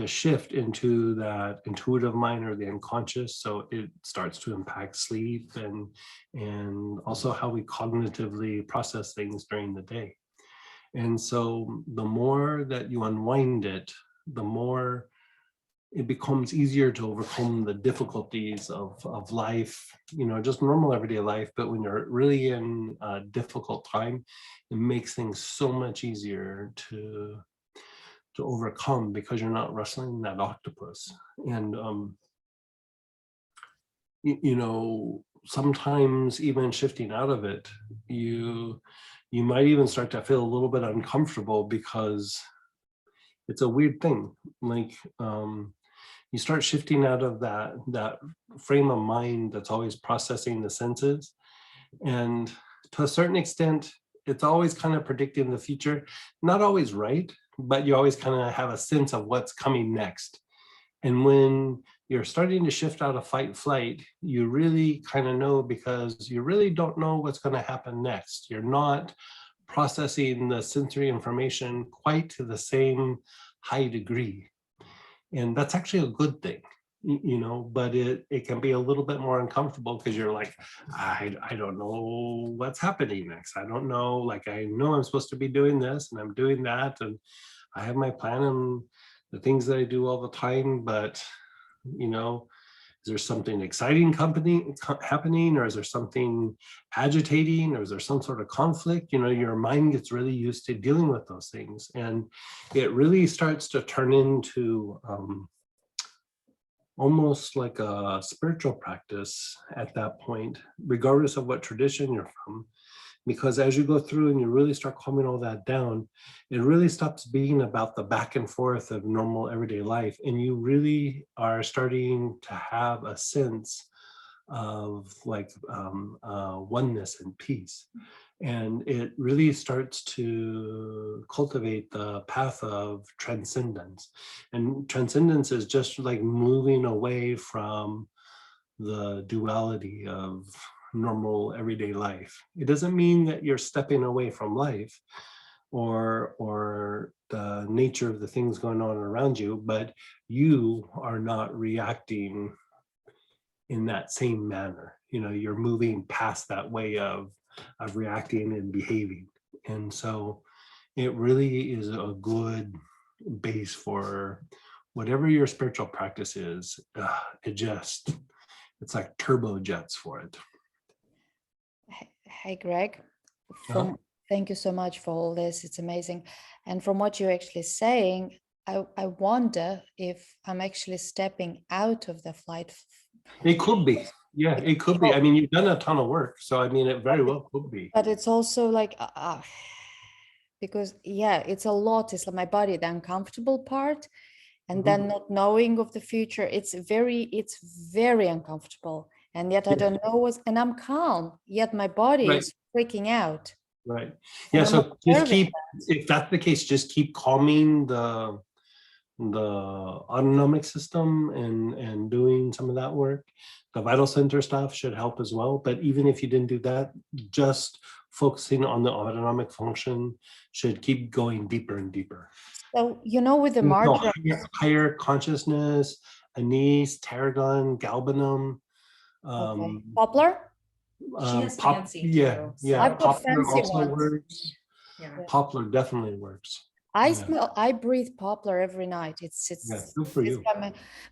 shift into that intuitive mind or the unconscious. So it starts to impact sleep and also how we cognitively process things during the day. And so the more that you unwind it, the more it becomes easier to overcome the difficulties of life, just normal everyday life. But when you're really in a difficult time, it makes things so much easier to overcome because you're not wrestling that octopus. And sometimes even shifting out of it, you might even start to feel a little bit uncomfortable because it's a weird thing. Like you start shifting out of that frame of mind that's always processing the senses, and to a certain extent, it's always kind of predicting the future. Not always right, but you always kind of have a sense of what's coming next. And when you're starting to shift out of fight flight, you really kind of know, because you really don't know what's going to happen next. You're not processing the sensory information quite to the same high degree. And that's actually a good thing, but it can be a little bit more uncomfortable because you're like, I don't know what's happening next. I don't know, like, I know I'm supposed to be doing this and I'm doing that, and I have my plan and the things that I do all the time, but is there something exciting happening, or is there something agitating, or is there some sort of conflict? Your mind gets really used to dealing with those things, and it really starts to turn into almost like a spiritual practice at that point, regardless of what tradition you're from. Because as you go through and you really start calming all that down, it really stops being about the back and forth of normal everyday life. And you really are starting to have a sense of like oneness and peace. And it really starts to cultivate the path of transcendence. And transcendence is just like moving away from the duality of normal everyday life. It doesn't mean that you're stepping away from life or the nature of the things going on around you, but you are not reacting in that same manner. You're moving past that way of reacting and behaving. And so it really is a good base for whatever your spiritual practice is. It's like turbojets for it. Hey, Greg, thank you so much for all this. It's amazing. And from what you're actually saying, I wonder if I'm actually stepping out of the flight. It could be. Yeah, it could be. I mean, you've done a ton of work. So, I mean, it very well could be. But it's also like, because, yeah, it's a lot. It's like my body, the uncomfortable part. And then not knowing of the future, it's very uncomfortable. And yet I don't know and I'm calm, yet my body is freaking out. Right. Yeah. So just if that's the case, just keep calming the autonomic system and doing some of that work. The vital center stuff should help as well. But even if you didn't do that, just focusing on the autonomic function should keep going deeper and deeper. So, with the marjoram, higher consciousness, anise, tarragon, galbanum. Poplar? She has fancy too. Yeah. I've got Poplar fancy also ones. works. Yeah. Poplar definitely works. I breathe poplar every night. It's good for you.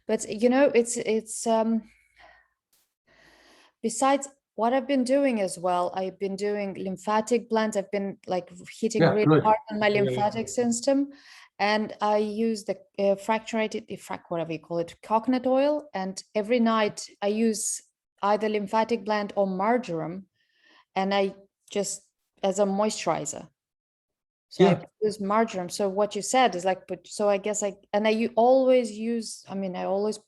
But it's besides what I've been doing as well, I've been doing lymphatic blends. I've been like hitting really hard on my lymphatic system. And I use the whatever you call it, coconut oil. And every night I use either lymphatic blend or marjoram, and I just as a moisturizer. So I use marjoram. So what you said is like, so I guess I always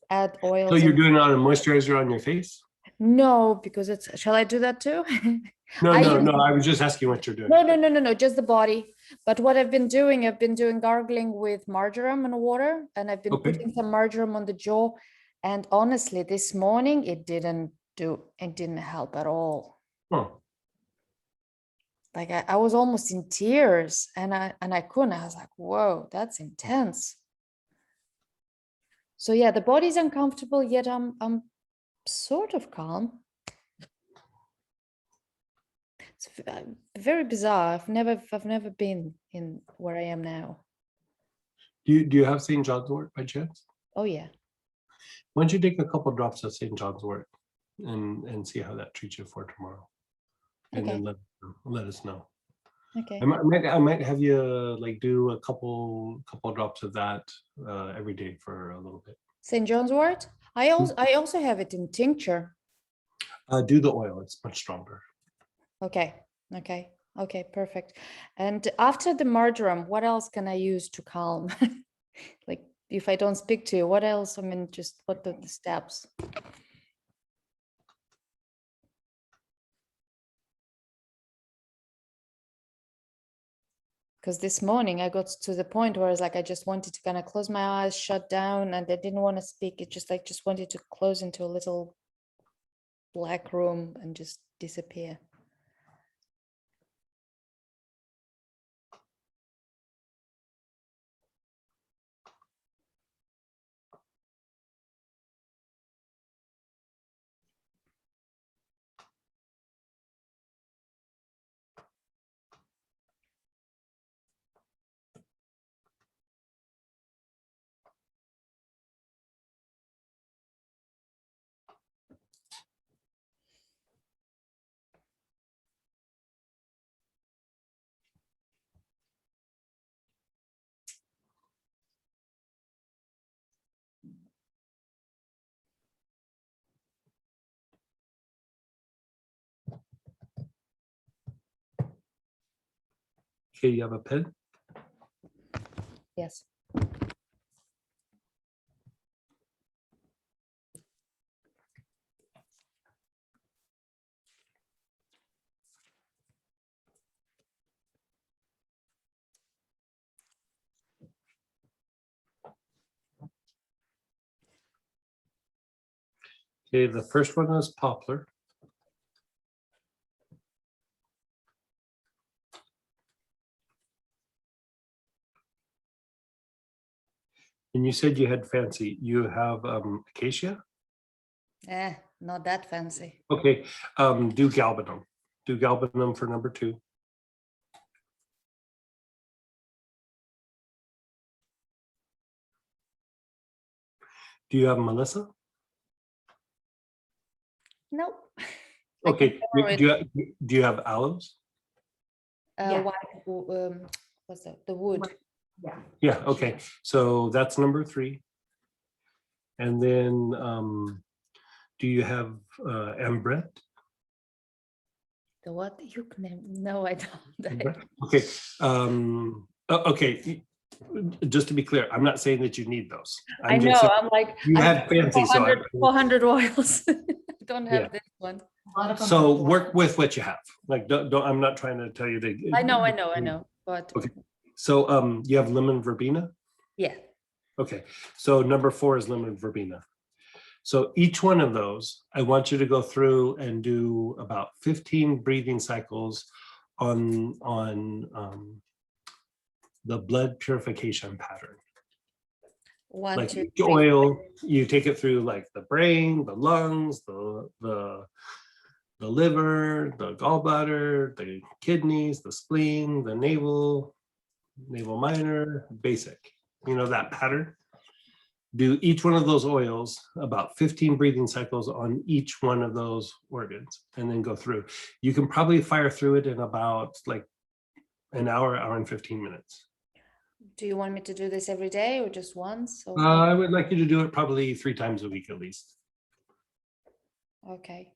add oil. So you're doing it on a moisturizer on your face? No, because shall I do that too? No, I was just asking what you're doing. No, just the body. But what I've been doing gargling with marjoram and water, and I've been putting some marjoram on the jaw. And honestly, this morning it didn't help at all. Like I was almost in tears, and I couldn't. I was like, whoa, that's intense. So yeah, the body's uncomfortable, yet I'm sort of calm. It's very bizarre. I've never been in where I am now. Do you have St. John's wort by chance? Oh yeah. Why don't you take a couple drops of St. John's wort and see how that treats you for tomorrow, and Okay. then let us know. Okay. I might have you like do a couple drops of that every day for a little bit. St. John's wort. I also have it in tincture. Do the oil; it's much stronger. Okay. Okay. Perfect. And after the marjoram, what else can I use to calm? Like if I don't speak to you, what else? I mean, just what are the steps? Because this morning I got to the point where it's like I just wanted to kind of close my eyes, shut down, and I didn't want to speak. It just wanted to close into a little black room and just disappear. Okay, you have a pen? Yes. Okay, the first one is poplar. And you said you had fancy. You have acacia? Not that fancy. Okay, do galbanum. Do galbanum for number 2. Do you have Melissa? Nope. Okay, do you have aloes? Yeah. What's that? The wood. Yeah. Yeah, okay, so that's number 3. And then do you have ambret? The what? You can name? No, I don't. Okay, okay, just to be clear, I'm not saying that you need those. I I'm know. just saying I'm like you I have fancy, so 400 oils. I don't have Yeah. this one. A lot of them so are- work with what you have. Like, don't I'm not trying to tell you to. I know. But Okay. So you have lemon verbena? yeah. Okay, so number 4 is lemon verbena. So each one of those, I want you to go through and do about 15 breathing cycles on the blood purification pattern. One, Like two, each three. oil, you take it through like the brain, the lungs, the liver, the gallbladder, the kidneys, the spleen, the navel minor, basic. You know that pattern? Do each one of those oils, about 15 breathing cycles on each one of those organs, and then go through. You can probably fire through it in about like an hour and 15 minutes. Do you want me to do this every day or just once? Or I would like you to do it probably 3 times a week at least. okay.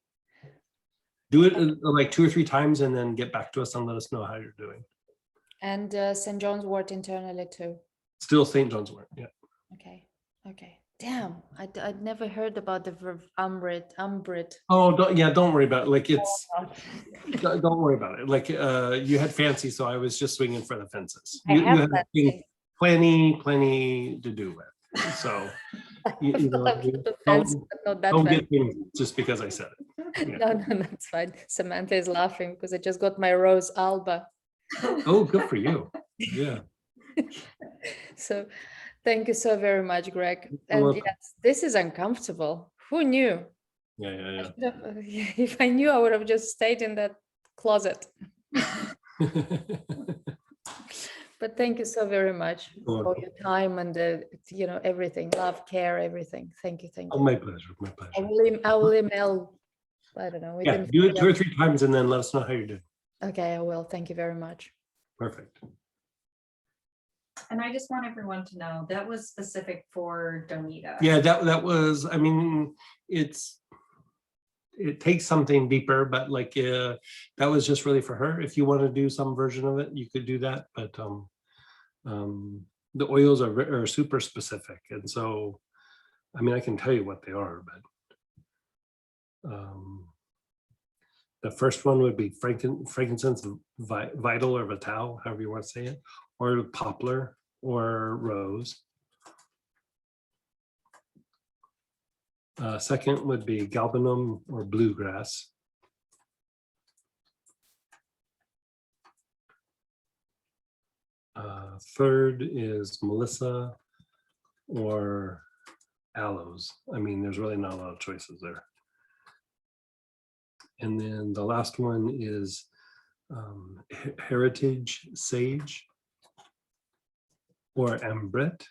Do it like 2 or 3 times and then get back to us and let us know how you're doing. And St. John's wort internally too. Still St. John's wort, yeah. Okay. Damn, I'd never heard about the verb ambrit. Oh, don't worry about it. Like it's, don't worry about it. Like you had fancy, so I was just swinging for the fences. I You have had fancy. plenty to do with. So you know, don't get things just because I said it. Yeah. No, that's fine. Samantha is laughing because I just got my rose alba. Oh, good for you. Yeah. So Thank you so very much, Greg. You're And welcome. yes, this is uncomfortable. Who knew? Yeah, I should have- If I knew, I would have just stayed in that closet. yeah. But thank you so very much You're for welcome. your time and everything, love, care, everything. Thank you, thank Oh, you. my pleasure, my pleasure. I will email. I don't know. Yeah, within do it 2 or 5 3 times and then let us know how you're doing. Okay, I will. Thank you very much. Perfect. And I just want everyone to know that was specific for Donita. Yeah, that was, I mean, it takes something deeper, but like that was just really for her. If you want to do some version of it, you could do that. But the oils are super specific, and so I mean I can tell you what they are, but the first one would be frankincense vital or vital, however you want to say it, or poplar or rose. Second would be galbanum or bluegrass. Third is Melissa or aloes. I mean, there's really not a lot of choices there. And then the last one is heritage sage or ambrette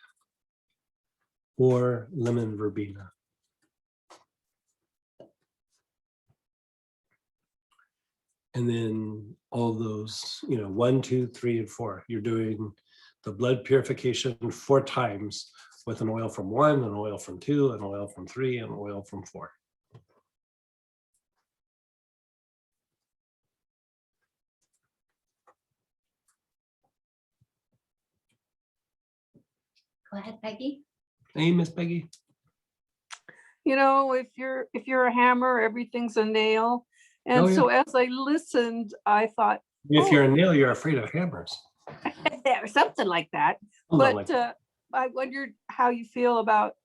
or lemon verbena. And then all those, 1, 2, 3, and 4, you're doing the blood purification 4 times with an oil from 1, an oil from 2, an oil from 3, and an oil from 4. Go ahead, Peggy. Hey, Miss Peggy. If you're a hammer, everything's a nail. And Oh, yeah. so as I listened, I thought, If you're a nail, you're afraid of hammers. something like that. Something But like I wondered how you feel about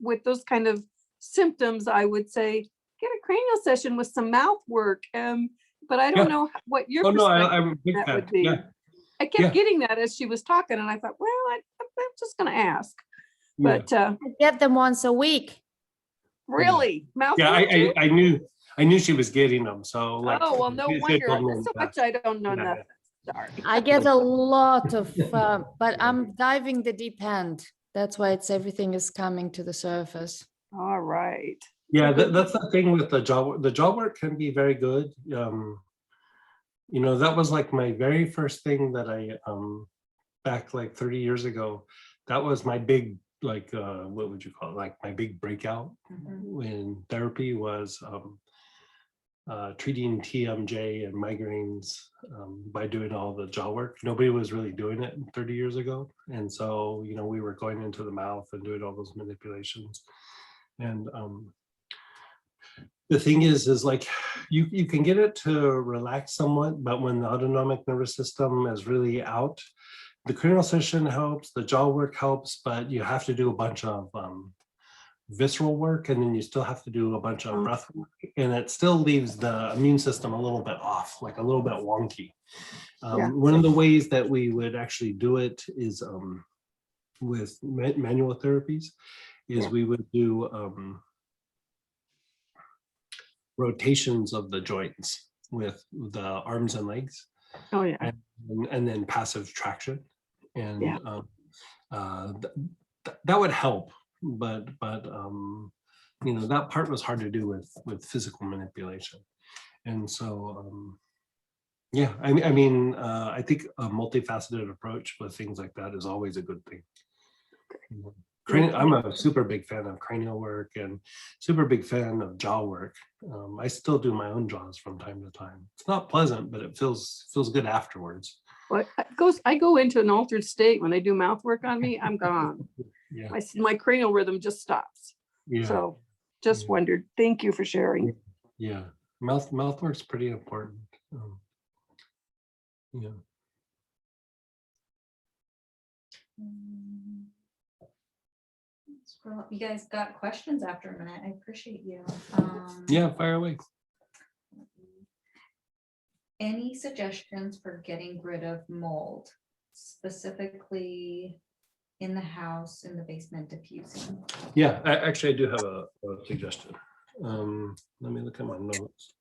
with those kind of symptoms. I would say get a cranial session with some mouth work. But I don't Yeah. know what your Oh, no, perspective I'm a big that fan. would be. Yeah. I kept Yeah. getting that as she was talking, and I thought, well, I'm just going to ask. Yeah. But I get them once a week. really, mouth Yeah, work too? I knew she was getting them. So like, Oh, well, no she wonder. told me That's so that. much I don't know Yeah. nothing. Sorry. I get a lot of, but I'm diving the deep end. That's why everything is coming to the surface. All right. Yeah, that's the thing with the jaw. The jaw work can be very good. That was like my very first thing that I back like 30 years ago. That was my big what would you call it? Like my big breakout in therapy was treating TMJ and migraines by doing all the jaw work. Nobody was really doing it 30 years ago, and so we were going into the mouth and doing all those manipulations. And the thing is like you can get it to relax somewhat, but when the autonomic nervous system is really out, the cranial session helps, the jaw work helps, but you have to do a bunch of visceral work, and then you still have to do a bunch of breath work, and it still leaves the immune system a little bit off, like a little bit wonky. One of the ways that we would actually do it is with manual therapies is we would do rotations of the joints with the arms and legs. Oh, yeah. And then passive traction, and that would help, but that part was hard to do with physical manipulation. And so I think a multifaceted approach with things like that is always a good thing. I'm a super big fan of cranial work and super big fan of jaw work. I still do my own jaws from time to time. It's not pleasant, but it feels good afterwards. Well, I go into an altered state when they do mouth work on me. I'm gone. Yeah. My cranial rhythm just stops. Yeah. So just wondered. Thank you for sharing. Yeah. Mouth work's pretty important. Yeah. Scroll up. You guys got questions after a minute. I appreciate you. Yeah, fire away. Any suggestions for getting rid of mold? Specifically, in the house, in the basement diffusing. Yeah, actually, I do have a suggestion. Let me look at my notes.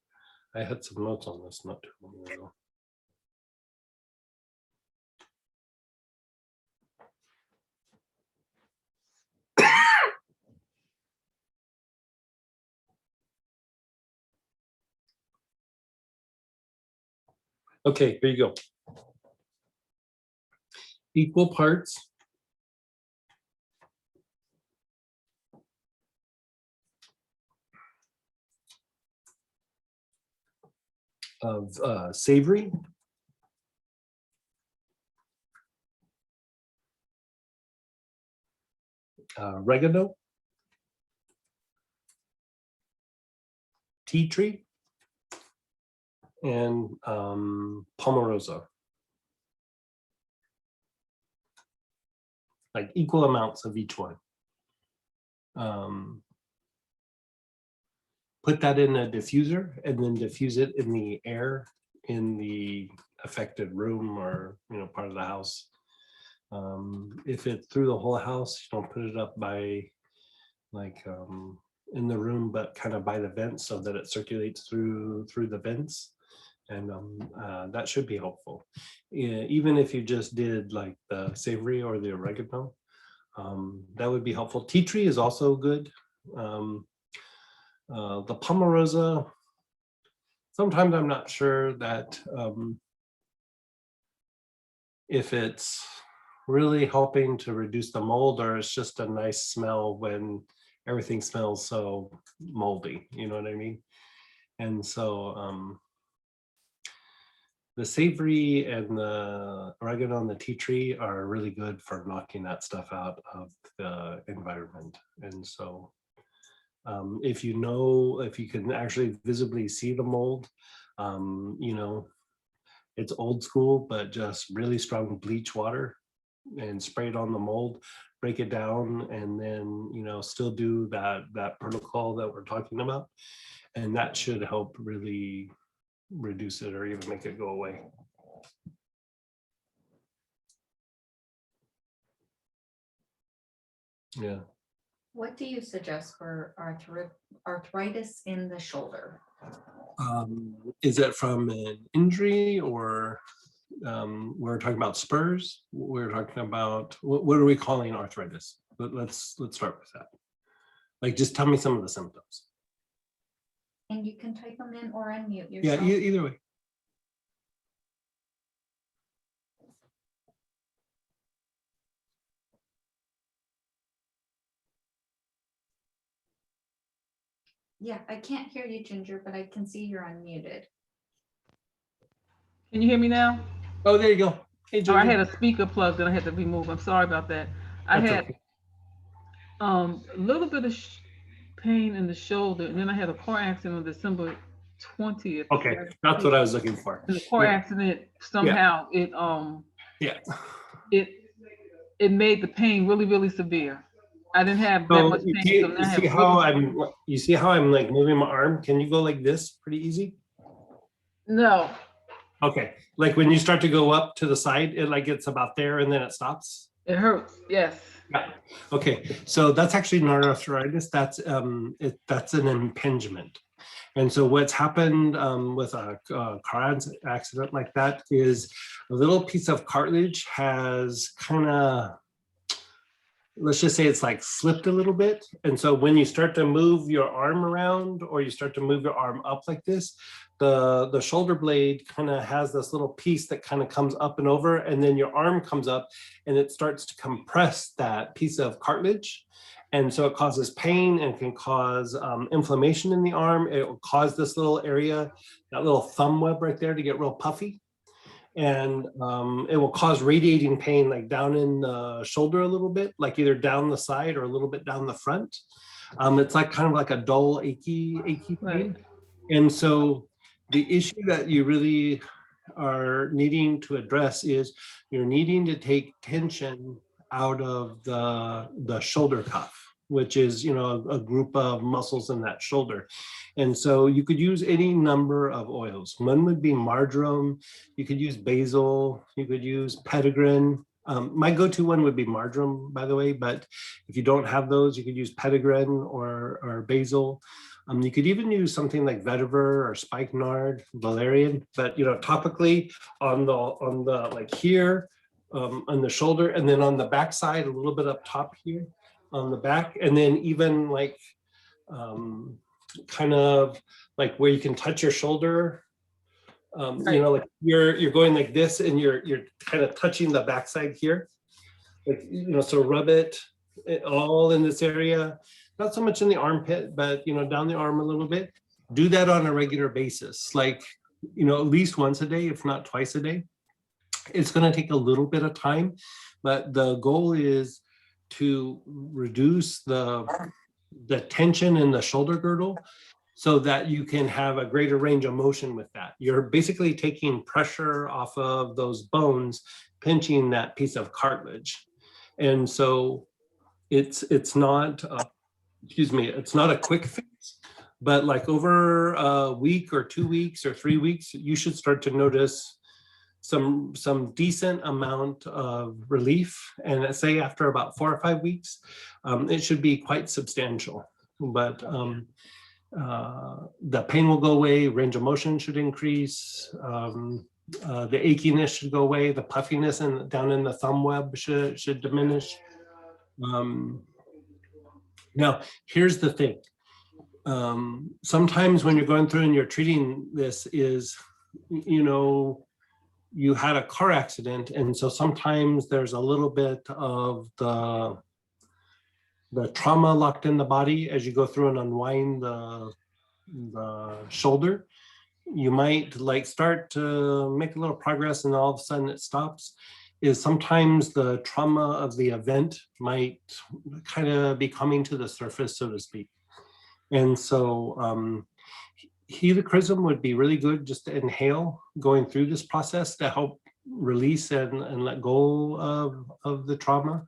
I had some notes on this not too long ago. Okay, here you go. Equal parts of savory, oregano, tea tree, and palmarosa. Like equal amounts of each one. Put that in a diffuser and then diffuse it in the air in the affected room or part of the house. If it's through the whole house, you don't put it up by like in the room, but kind of by the vents so that it circulates through the vents. And that should be helpful. Even if you just did like the savory or the oregano, that would be helpful. Tea tree is also good. The palmarosa, sometimes I'm not sure that if it's really helping to reduce the mold or it's just a nice smell when everything smells so moldy, you know what I mean? And so the savory and the oregano and the tea tree are really good for knocking that stuff out of the environment. And so if you can actually visibly see the mold, it's old school, but just really strong bleach water and spray it on the mold, break it down, and then, still do that protocol that we're talking about. And that should help really reduce it or even make it go away. Yeah. What do you suggest for arthritis in the shoulder? Is it from an injury or we're talking about spurs? We're talking about what are we calling arthritis? Let's start with that. Like, just tell me some of the symptoms. And you can type them in or unmute Yeah, yourself. either way. Yeah, I can't hear you, Ginger, but I can see you're unmuted. Can you hear me now? Oh, there you go. Hey, Oh, I Ginger. had a speaker plug that I had to remove. I'm sorry about that. I That's had okay. a little bit of pain in the shoulder, and then I had a car accident on December 20th. Okay, that's what I was looking for. And the car Yeah. accident somehow Yeah. it made the pain really, really severe. I didn't have that So much pain. you So now I have see how you see how I'm like moving my arm? Can you go like this pretty easy? No. Okay, like when you start to go up to the side, it like gets about there and then it stops. It hurts. Yes. Yeah. Okay, so that's actually not arthritis. That's that's an impingement. And so what's happened with a car accident like that is a little piece of cartilage has kind of, let's just say it's like slipped a little bit. And so when you start to move your arm around or you start to move your arm up like this, the shoulder blade kind of has this little piece that kind of comes up and over, and then your arm comes up and it starts to compress that piece of cartilage. And so it causes pain and can cause inflammation in the arm. It will cause this little area, that little thumb web right there, to get real puffy. And it will cause radiating pain like down in the shoulder a little bit, like either down the side or a little bit down the front. It's like kind of like a dull, achy pain. Right. And so the issue that you really are needing to address is you're needing to take tension out of the shoulder cuff, which is, a group of muscles in that shoulder. And so you could use any number of oils. One would be marjoram. You could use basil. You could use petitgrin. My go-to one would be marjoram, by the way, but if you don't have those, you could use petitgrain or basil. You could even use something like vetiver or spikenard, valerian, but topically on the like here, on the shoulder, and then on the back side, a little bit up top here on the back, and then even like kind of like where you can touch your shoulder. Like you're going like this, and you're kind of touching the backside here, like so rub it all in this area, not so much in the armpit, but down the arm a little bit. Do that on a regular basis, like at least once a day, if not twice a day. It's going to take a little bit of time, but the goal is to reduce the tension in the shoulder girdle, so that you can have a greater range of motion with that. You're basically taking pressure off of those bones, pinching that piece of cartilage. And so it's not, it's not a quick fix, but like over a week or 2 weeks or 3 weeks, you should start to notice some decent amount of relief. And let's say after about 4 or 5 weeks, it should be quite substantial. But the pain will go away, range of motion should increase, the achiness should go away, the puffiness down in the thumb web should diminish. Now, here's the thing. Sometimes when you're going through and you're treating this is, you had a car accident, and so sometimes there's a little bit of the trauma locked in the body as you go through and unwind the shoulder. You might like start to make a little progress, and all of a sudden it stops. Is sometimes the trauma of the event might kind of be coming to the surface, so to speak. And so helichrysum would be really good just to inhale going through this process to help release and let go of the trauma.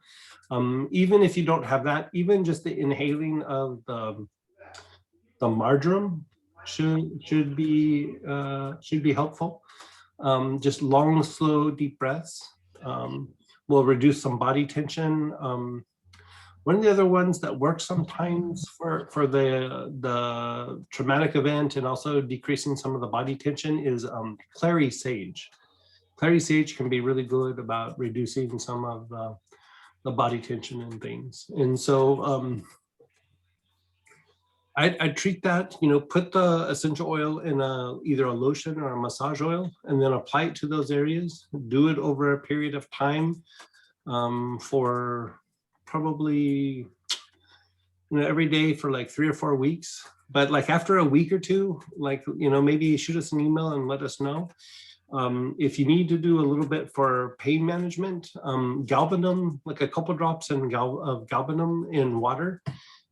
Even if you don't have that, even just the inhaling of the marjoram should be helpful. Just long, slow, deep breaths will reduce some body tension. One of the other ones that works sometimes for the traumatic event and also decreasing some of the body tension is clary sage. Clary sage can be really good about reducing some of the body tension and things. And so I treat that, put the essential oil in either a lotion or a massage oil, and then apply it to those areas. Do it over a period of time for probably every day for like 3 or 4 weeks. But like after a week or two, like, maybe shoot us an email and let us know. If you need to do a little bit for pain management, galbanum, like a couple drops of galbanum in water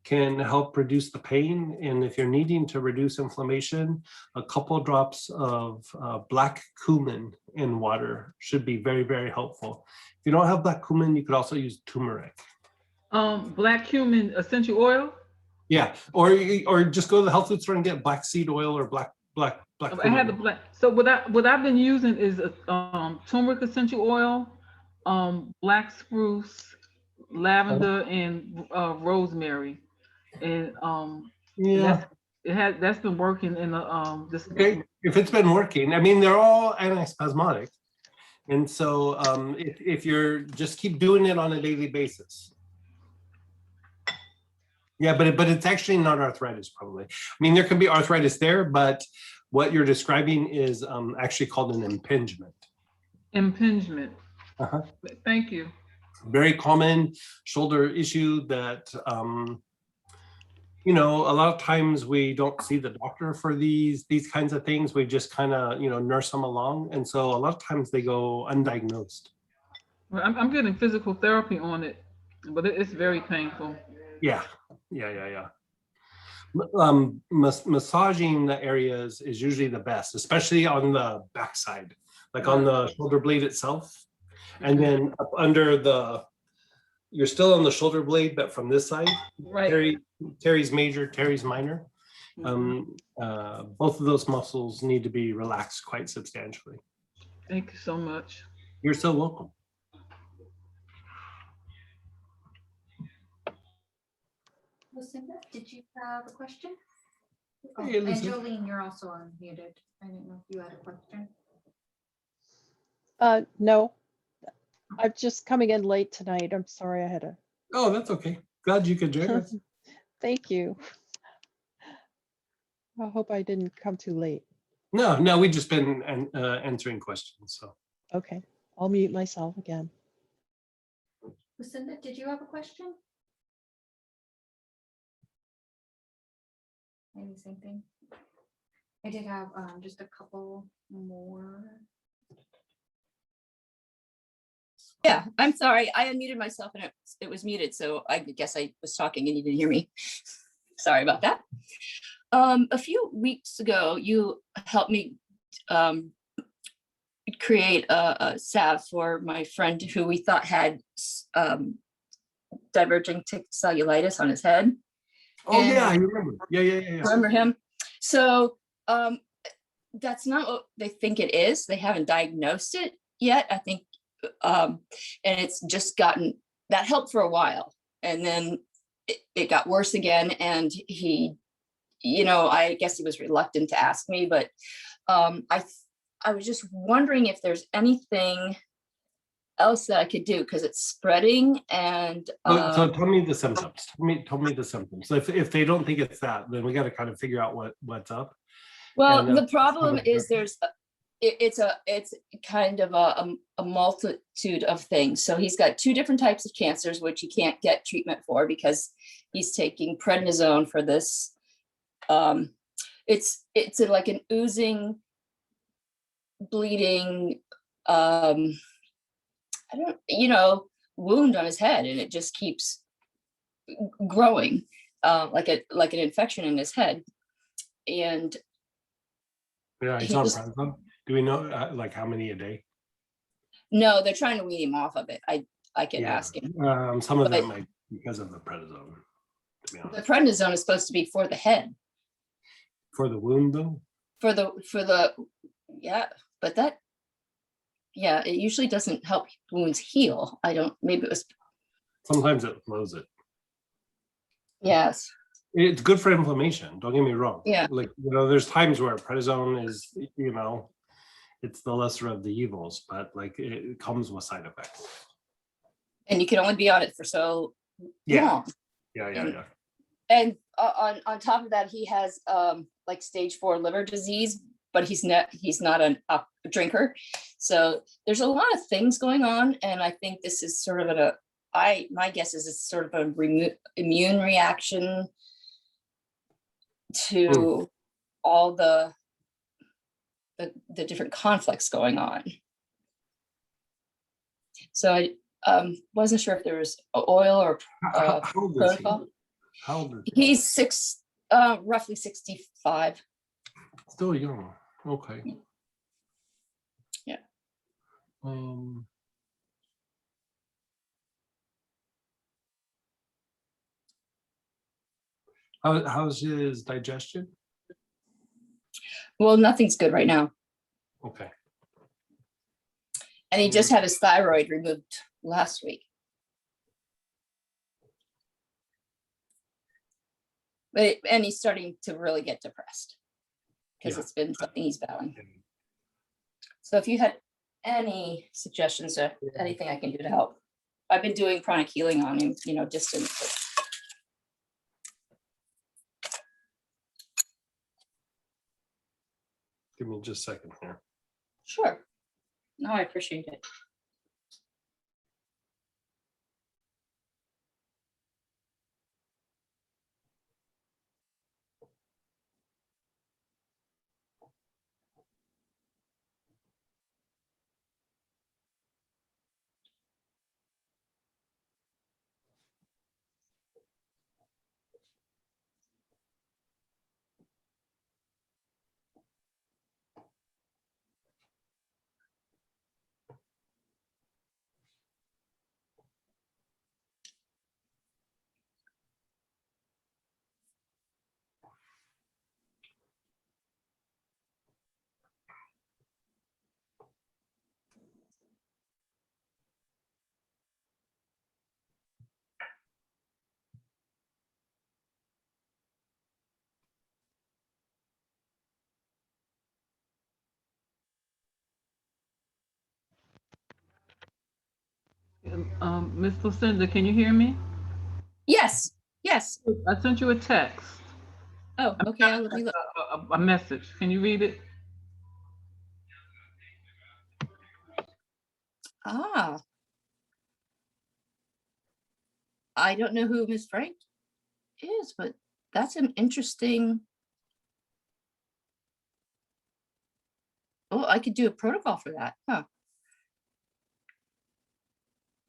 can help reduce the pain. And if you're needing to reduce inflammation, a couple drops of black cumin in water should be very, very helpful. If you don't have black cumin, you could also use turmeric. Black cumin essential oil? Yeah, or just go to the health food store and get black seed oil or black cumin. I have the black. So what I've been using is turmeric essential oil, black spruce, lavender, and rosemary, and yeah, that's been working in the this. Okay, if it's been working, I mean, they're all antispasmodic, and so if you're just keep doing it on a daily basis. Yeah, but it's actually not arthritis, probably. I mean, there can be arthritis there, but what you're describing is actually called an impingement. Impingement. Uh-huh. Thank you. Very common shoulder issue that, a lot of times we don't see the doctor for these kinds of things. We just kind of, nurse them along. And so a lot of times they go undiagnosed. Well, I'm getting physical therapy on it, but it's very painful. Yeah. Massaging the areas is usually the best, especially on the backside, like on the shoulder blade itself. And then up under you're still on the shoulder blade, but from this side, right? Teres major, teres minor. Both of those muscles need to be relaxed quite substantially. Thank you so much. You're so welcome. Lucinda, did you have a question? Oh, Hey, and Lucinda. Jolene, you're also unmuted. I didn't know if you had a question. No, I'm just coming in late tonight. I'm sorry I had a, Oh, that's okay. Glad you could join us. thank you. I hope I didn't come too late. No, we just been answering questions. So Okay, I'll mute myself again. Lucinda, did you have a question? Maybe same thing. I did have just a couple more. Yeah, I'm sorry. I unmuted myself and it was muted, so I guess I was talking and you didn't hear me. Sorry about that. A few weeks ago, you helped me create a salve for my friend who we thought had diverging tick cellulitis on his head. oh And- yeah, I remember. Yeah. Remember him? So that's not what they think it is. They haven't diagnosed it yet, I think. And it's just gotten, that helped for a while. And then it got worse again. And he, I guess he was reluctant to ask me, but I was just wondering if there's anything else that I could do because it's spreading and So tell me the symptoms. Tell me the symptoms. So if they don't think it's that, then we got to kind of figure out what's up. well, And, the problem what- is it's kind of a multitude of things. So he's got 2 different types of cancers, which he can't get treatment for because he's taking prednisone for this. It's like an oozing, bleeding, wound on his head, and it just keeps growing, like an infection in his head. And Yeah, he's he on was- prednisone. Do we know like how many a day? no, they're trying to wean him off of it. I can Yeah. ask him. Some of But- them might because of the prednisone. To be The honest, prednisone is supposed to be for the head, for the wound though. for the but that, it usually doesn't help wounds heal. Maybe it was, Sometimes it flows it. yes. It's good for inflammation. Don't get me wrong. Yeah. Like there's times where prednisone is it's the lesser of the evils, but like it comes with side effects. And you can only be on it for so Yeah. long. Yeah. And on top of that, he has like stage 4 liver disease, but he's not a drinker. So there's a lot of things going on, and I think this is sort of my guess is it's sort of a immune reaction to all the different conflicts going on. So I wasn't sure if there was oil or How old is he? protocol. How old is he? He's roughly 65. Still young. Okay. Yeah. How's his digestion? Well, nothing's good right now. Okay. And he just had his thyroid removed last week. And he's starting to really get depressed because Yeah. it's been something he's battling. So if you had any suggestions or anything I can do to help, I've been doing chronic healing on him, distant. Give me just a second here. Sure. No, I appreciate it. Ms. Lucinda, can you hear me? Yes, yes. I sent you a text, Oh, okay, let me look. a message. Can you read it? Ah. I don't know who Miss Frank is, but that's an interesting. Oh, I could do a protocol for that, huh?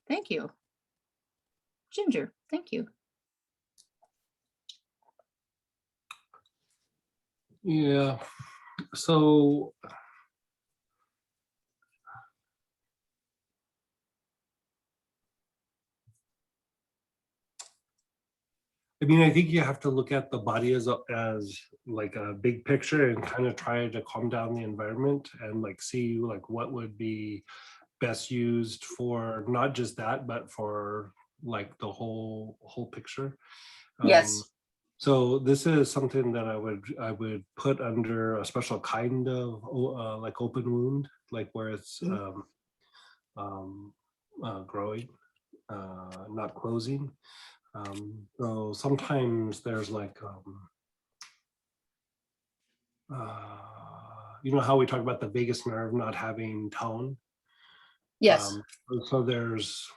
Thank you. Ginger, thank you. Yeah, so I mean, I think you have to look at the body as like a big picture and kind of try to calm down the environment and like see like what would be best used for not just that, but for like the whole picture. Yes. So this is something that I would put under a special kind of like open wound, like where it's growing, not closing. So sometimes there's like, you know how we talk about the vagus nerve not having tone? Yes. So there's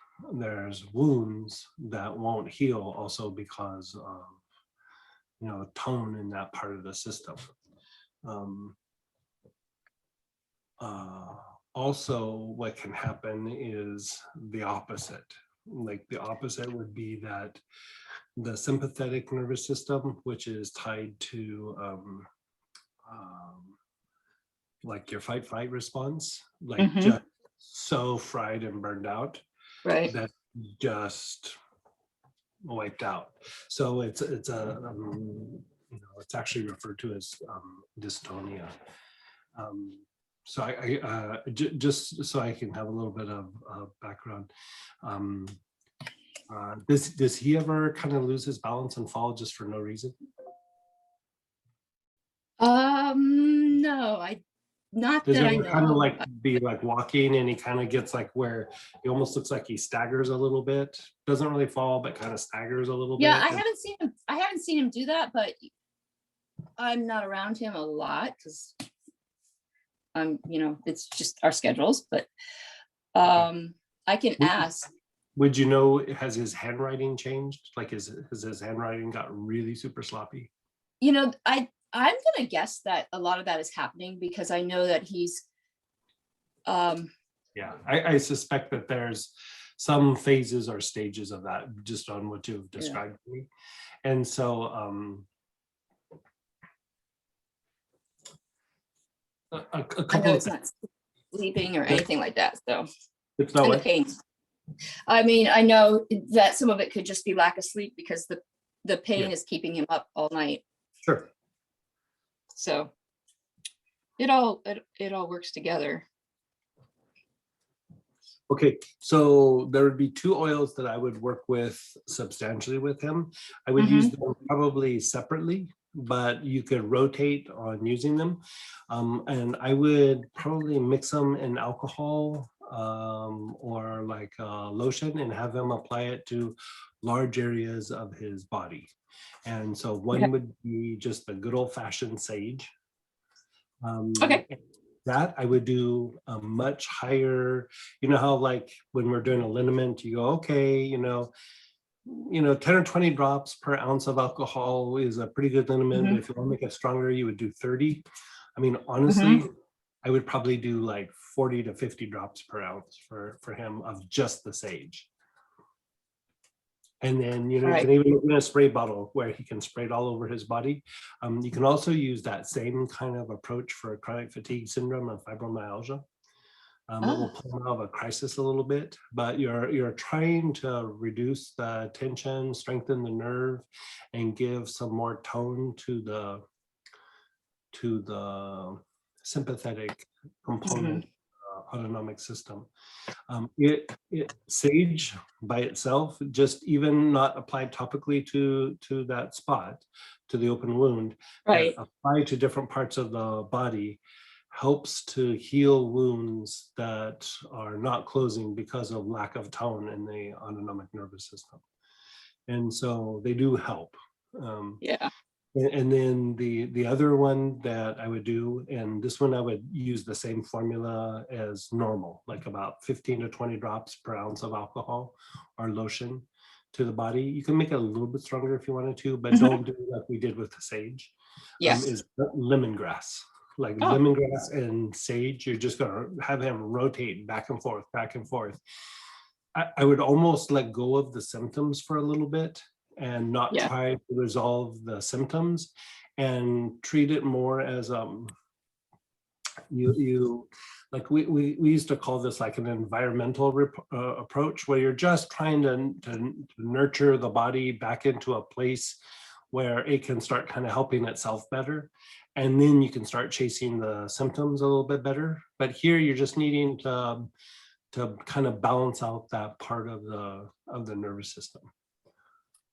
wounds that won't heal also because of, you know, tone in that part of the system. Also, what can happen is the opposite. Like the opposite would be that the sympathetic nervous system, which is tied to like your fight response, like just so fried and burned out, right? That just wiped out. So it's a you know, it's actually referred to as dystonia. So I just so I can have a little bit of background. Does he ever kind of lose his balance and fall just for no reason? No, not Does that I it know. kind of like be like walking and he kind of gets like where he almost looks like he staggers a little bit, doesn't really fall, but kind of staggers a little bit? Yeah, I haven't seen him do that, but I'm not around him a lot because you know, it's just our schedules, but I can ask. Would you know, has his handwriting changed? Like has his handwriting got really super sloppy? You know, I'm gonna guess that a lot of that is happening because I know that he's yeah, I suspect that there's some phases or stages of that just on what you've described to me. And so a couple I know of it's not sleeping or anything like that, so it's not and the what? pain. I mean, I know that some of it could just be lack of sleep because the pain is keeping him up all night. Sure. So it all works together. Okay, so there would be two oils that I would work with substantially with him. I would use them probably separately, but you could rotate on using them. And I would probably mix them in alcohol or like lotion and have him apply it to large areas of his body. And so one would be just the good old fashioned sage. Okay. That I would do a much higher, you know how like when we're doing a liniment, you go, okay, you know, 10 or 20 drops per ounce of alcohol is a pretty good liniment. But if you want to make it stronger, you would do 30. I mean, honestly, I would probably do like 40 to 50 drops per ounce for him of just the sage. And then, you know, you can even open a spray bottle where he can spray it all over his body. You can also use that same kind of approach for chronic fatigue syndrome and fibromyalgia. It will pull him out of a crisis a little bit, but you're trying to reduce the tension, strengthen the nerve, and give some more tone to the sympathetic component autonomic system. Sage by itself, just even not applied topically to that spot, to the open wound, right, apply to different parts of the body, helps to heal wounds that are not closing because of lack of tone in the autonomic nervous system. And so they do help. Yeah. And then the other one that I would do, and this one I would use the same formula as normal, like about 15 to 20 drops per ounce of alcohol or lotion to the body. You can make it a little bit stronger if you wanted to, but don't do it like we did with the sage. Yes. Is lemongrass. Like Oh. lemongrass and sage, you're just gonna have him rotate back and forth, back and forth. I would almost let go of the symptoms for a little bit and not Yeah. try to resolve the symptoms and treat it more as you like we used to call this like an environmental approach, where you're just trying to nurture the body back into a place where it can start kind of helping itself better. And then you can start chasing the symptoms a little bit better. But here you're just needing to kind of balance out that part of the nervous system.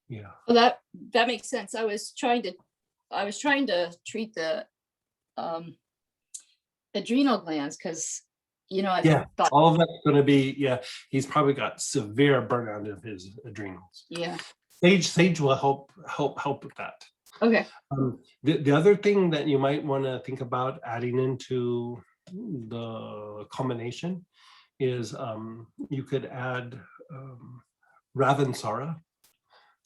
Yeah. Well, that makes sense. I was trying to treat the adrenal glands, because I Yeah, thought, all of that's going to be, he's probably got severe burnout of his adrenals. yeah. Sage will help with that. Okay. The other thing that you might want to think about adding into the combination is you could add Ravensara.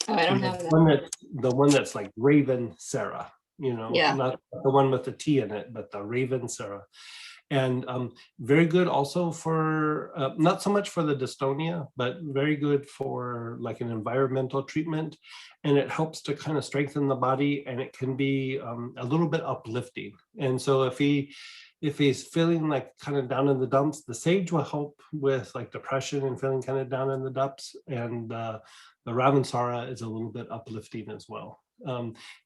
Oh, I don't have that. The one that's like Raven Sarah, Yeah. not the one with the T in it, but the Raven Sarah. And very good also for, not so much for the dystonia, but very good for like an environmental treatment. And it helps to kind of strengthen the body, and it can be a little bit uplifting. And so if he's feeling like kind of down in the dumps, the sage will help with like depression and feeling kind of down in the dumps. And the Ravensara is a little bit uplifting as well.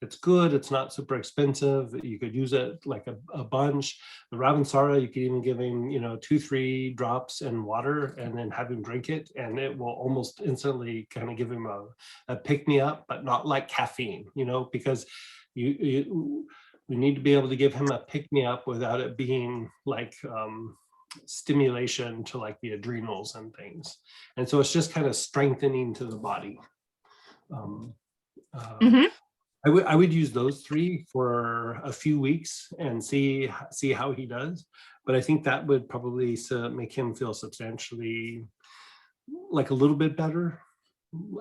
It's good. It's not super expensive. You could use it like a bunch. The Ravensara, you could even give him, 2-3 drops in water and then have him drink it, and it will almost instantly kind of give him a pick me up, but not like caffeine, because we need to be able to give him a pick me up without it being like stimulation to like the adrenals and things. And so it's just kind of strengthening to the body. I would use those 3 for a few weeks and see how he does. But I think that would probably make him feel substantially, like a little bit better.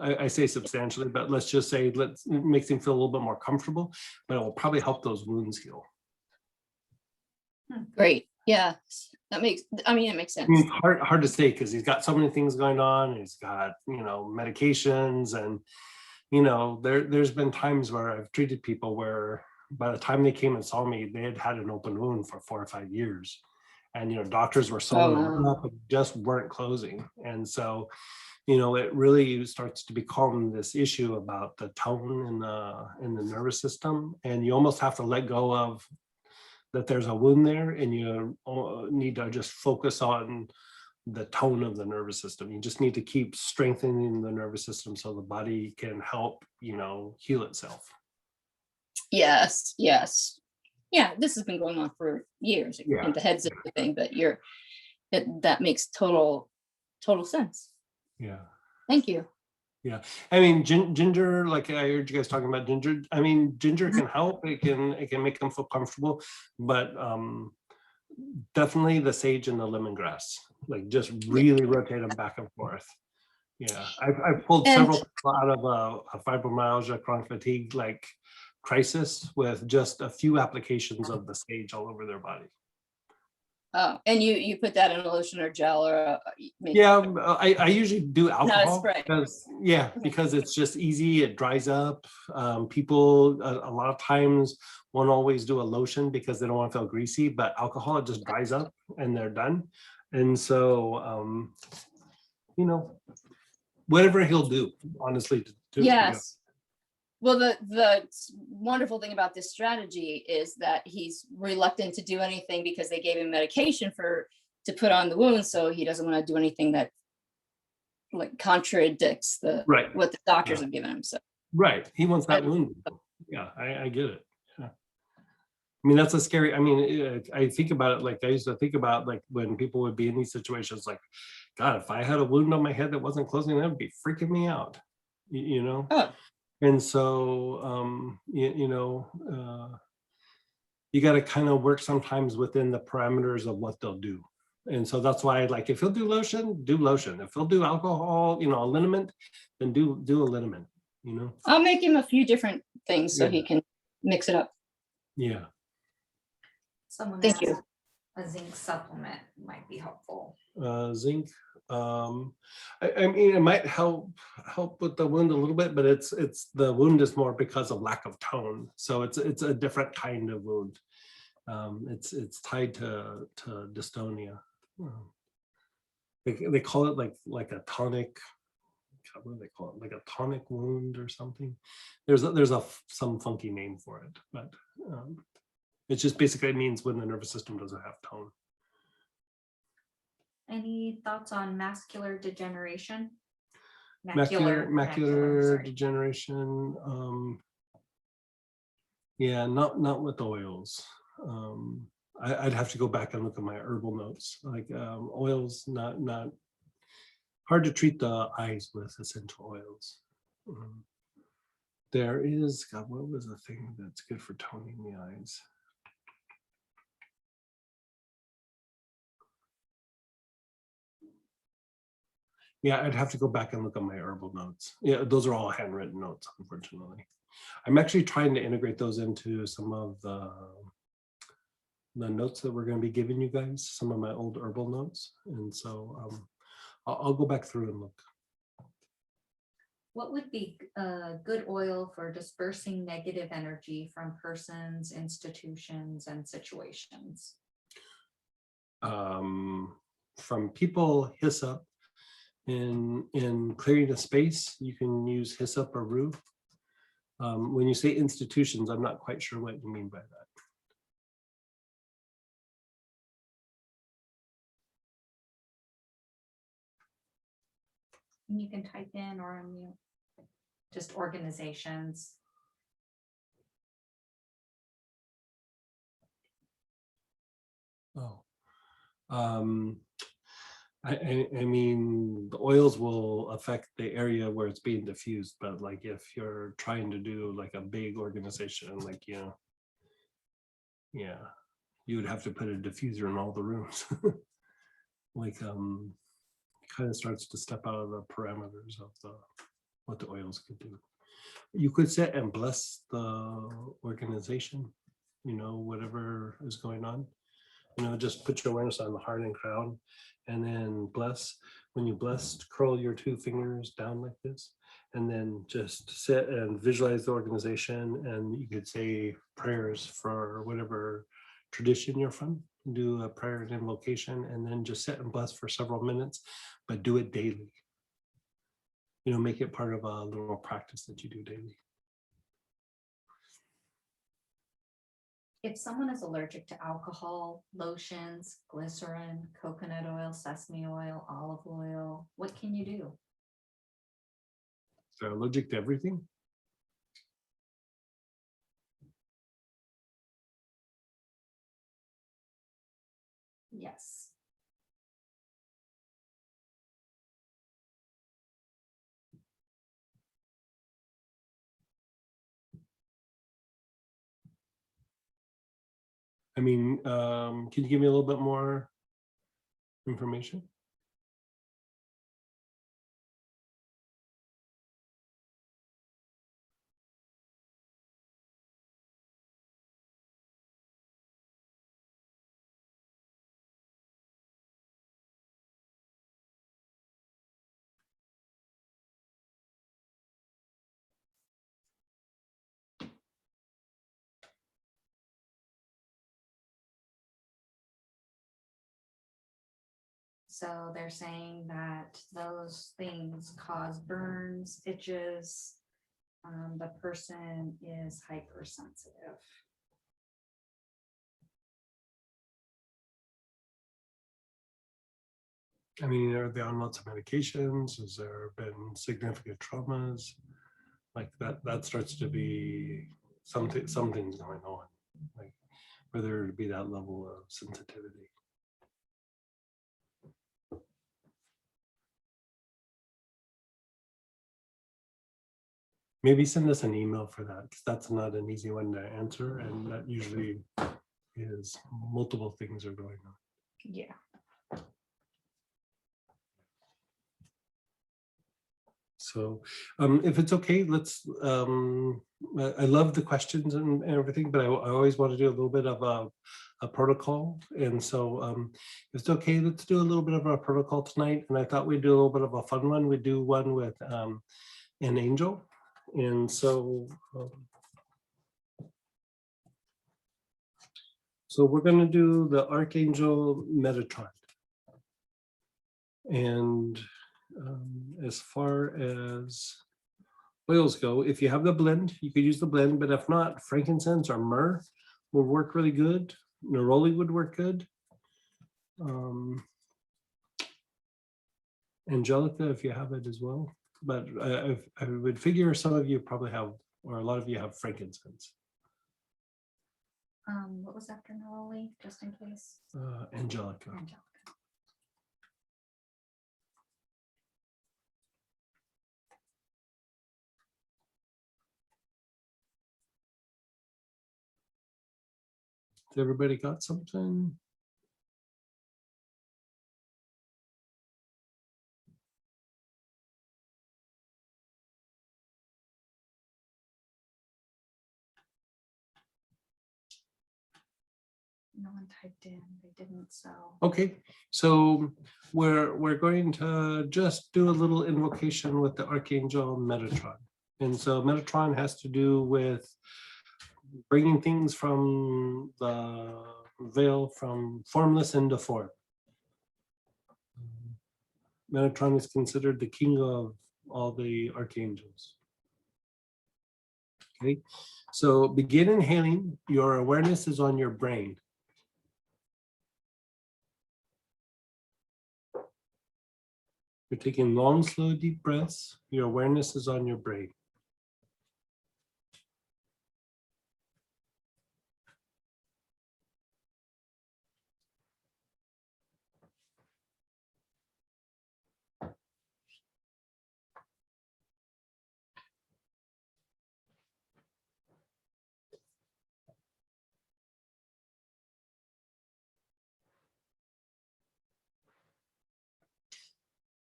I say substantially, but let's just say it makes him feel a little bit more comfortable, but it will probably help those wounds heal. Great. Yeah. It makes sense. It's hard to say because he's got so many things going on. And he's got, medications, and there's been times where I've treated people where by the time they came and saw me, they had an open wound for 4 or 5 years, and doctors were sewing them up and just weren't closing. And so it really starts to become this issue about the tone in the nervous system, and you almost have to let go of that there's a wound there, and you need to just focus on the tone of the nervous system. You just need to keep strengthening the nervous system so the body can help, heal itself. Yes. Yeah, this has been going on for years. Yeah. The head's everything, but that makes total sense. Yeah. Thank you. Yeah. I mean, ginger, like I heard you guys talking about ginger. I mean, ginger can help. It can make them feel comfortable, but definitely the sage and the lemongrass, like just really rotate them back and forth. Yeah. I've pulled several people out of a fibromyalgia, chronic fatigue, like crisis with just a few applications of the sage all over their body. Oh, and you put that in a lotion or gel or maybe. Yeah, I usually do alcohol spray. because it's just easy. It dries up. People a lot of times won't always do a lotion because they don't want to feel greasy, but alcohol, it just dries up and they're done. And so whatever he'll do, honestly. Yes. Well, the wonderful thing about this strategy is that he's reluctant to do anything because they gave him medication to put on the wound, so he doesn't want to do anything that like contradicts what the doctors have given him. So right, he wants that wound. Yeah, I get it. Yeah. I mean, that's a scary, I mean, I think about it, like I used to think about like when people would be in these situations, like, God, if I had a wound on my head that wasn't closing, that would be freaking me out, you know? Oh. And so, you got to kind of work sometimes within the parameters of what they'll do. And so that's why, like, if he'll do lotion, do lotion. If he'll do alcohol, you know, a liniment, then do a liniment, you know? I'll make him a few different things so Yeah. he can mix it up. Yeah. Someone Thank asked you. a zinc supplement might be helpful. Zinc. I mean, it might help with the wound a little bit, but it's the wound is more because of lack of tone. So it's a different kind of wound. It's tied to dystonia. They call it like a tonic. What do they call it? Like a tonic wound or something. There's some funky name for it, but it just basically means when the nervous system doesn't have tone. Any thoughts on macular degeneration? Macular sorry. degeneration. Yeah, not with oils. I'd have to go back and look at my herbal notes. Like oils, not hard to treat the eyes with essential oils. There is, God, what was the thing that's good for toning the eyes? Yeah, I'd have to go back and look at my herbal notes. Yeah, those are all handwritten notes, unfortunately. I'm actually trying to integrate those into some of the notes that we're going to be giving you guys, some of my old herbal notes. And so I'll go back through and look. What would be a good oil for dispersing negative energy from persons, institutions, and situations? From people, hyssop. In clearing a space, you can use hyssop or rue. When you say institutions, I'm not quite sure what you mean by that. And you can type in or unmute, just organizations. Oh, I mean, the oils will affect the area where it's being diffused, but like if you're trying to do like a big organization, like, you know, yeah, you would have to put a diffuser in all the rooms. Like, kind of starts to step out of the parameters of what the oils could do. You could sit and bless the organization, you know, whatever is going on. You know, just put your awareness on the heart and crown and then bless. When you bless, curl your two fingers down like this and then just sit and visualize the organization, and you could say prayers for whatever tradition you're from. Do a prayer and invocation and then just sit and bless for several minutes, but do it daily. You know, make it part of a little practice that you do daily. If someone is allergic to alcohol, lotions, glycerin, coconut oil, sesame oil, olive oil, what can you do? They're allergic to everything. Yes. I mean, can you give me a little bit more information? So they're saying that those things cause burns, itches. The person is hypersensitive. I mean, are they on lots of medications? Has there been significant traumas? Like that starts to be something's going on. Like for there to be that level of sensitivity. Maybe send us an email for that, because that's not an easy one to answer, and that usually is multiple things are going on. Yeah. So if it's okay, let's, I love the questions and everything, but I always want to do a little bit of a protocol. And so if it's okay, let's do a little bit of a protocol tonight. And I thought we'd do a little bit of a fun one. We'd do one with an angel. And so, so we're going to do the Archangel Metatron. And as far as oils go, if you have the blend, you could use the blend, but if not, frankincense or myrrh would work really good. Neroli would work good. Angelica, if you have it as well. But I would figure some of you probably have, or a lot of you have frankincense. What was after Neroli, just in case? Angelica. Angelica. Has everybody got something? No one typed in, they didn't, so. Okay, so we're going to just do a little invocation with the Archangel Metatron. And so Metatron has to do with bringing things from the veil from formless into form. Metatron is considered the king of all the archangels. Okay, so begin inhaling. Your awareness is on your brain. You're taking long, slow, deep breaths. Your awareness is on your brain.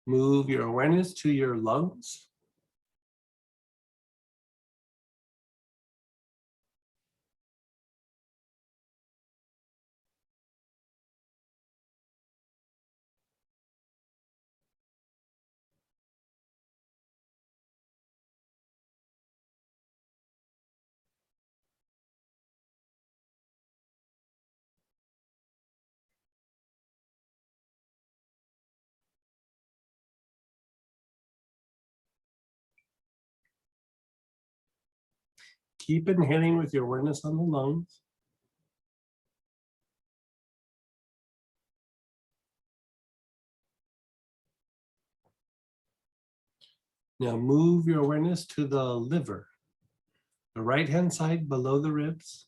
Move your awareness to your lungs. Keep inhaling with your awareness on the lungs. Now move your awareness to the liver, the right-hand side below the ribs.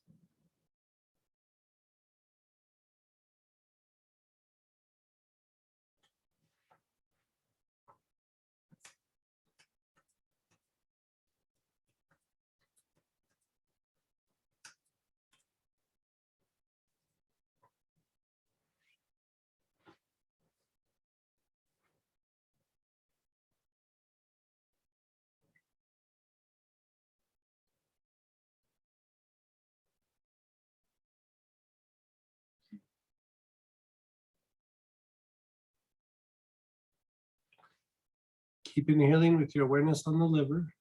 Keep inhaling with your awareness on the liver.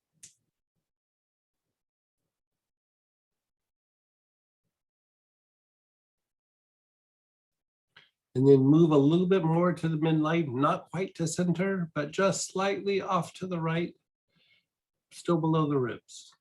And then move a little bit more to the midline, not quite to center, but just slightly off to the right, still below the ribs.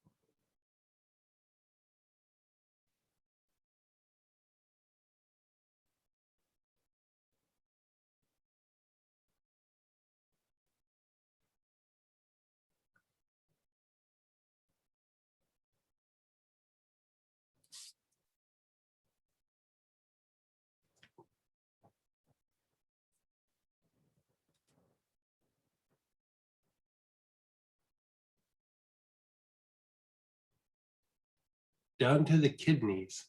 down to the kidneys.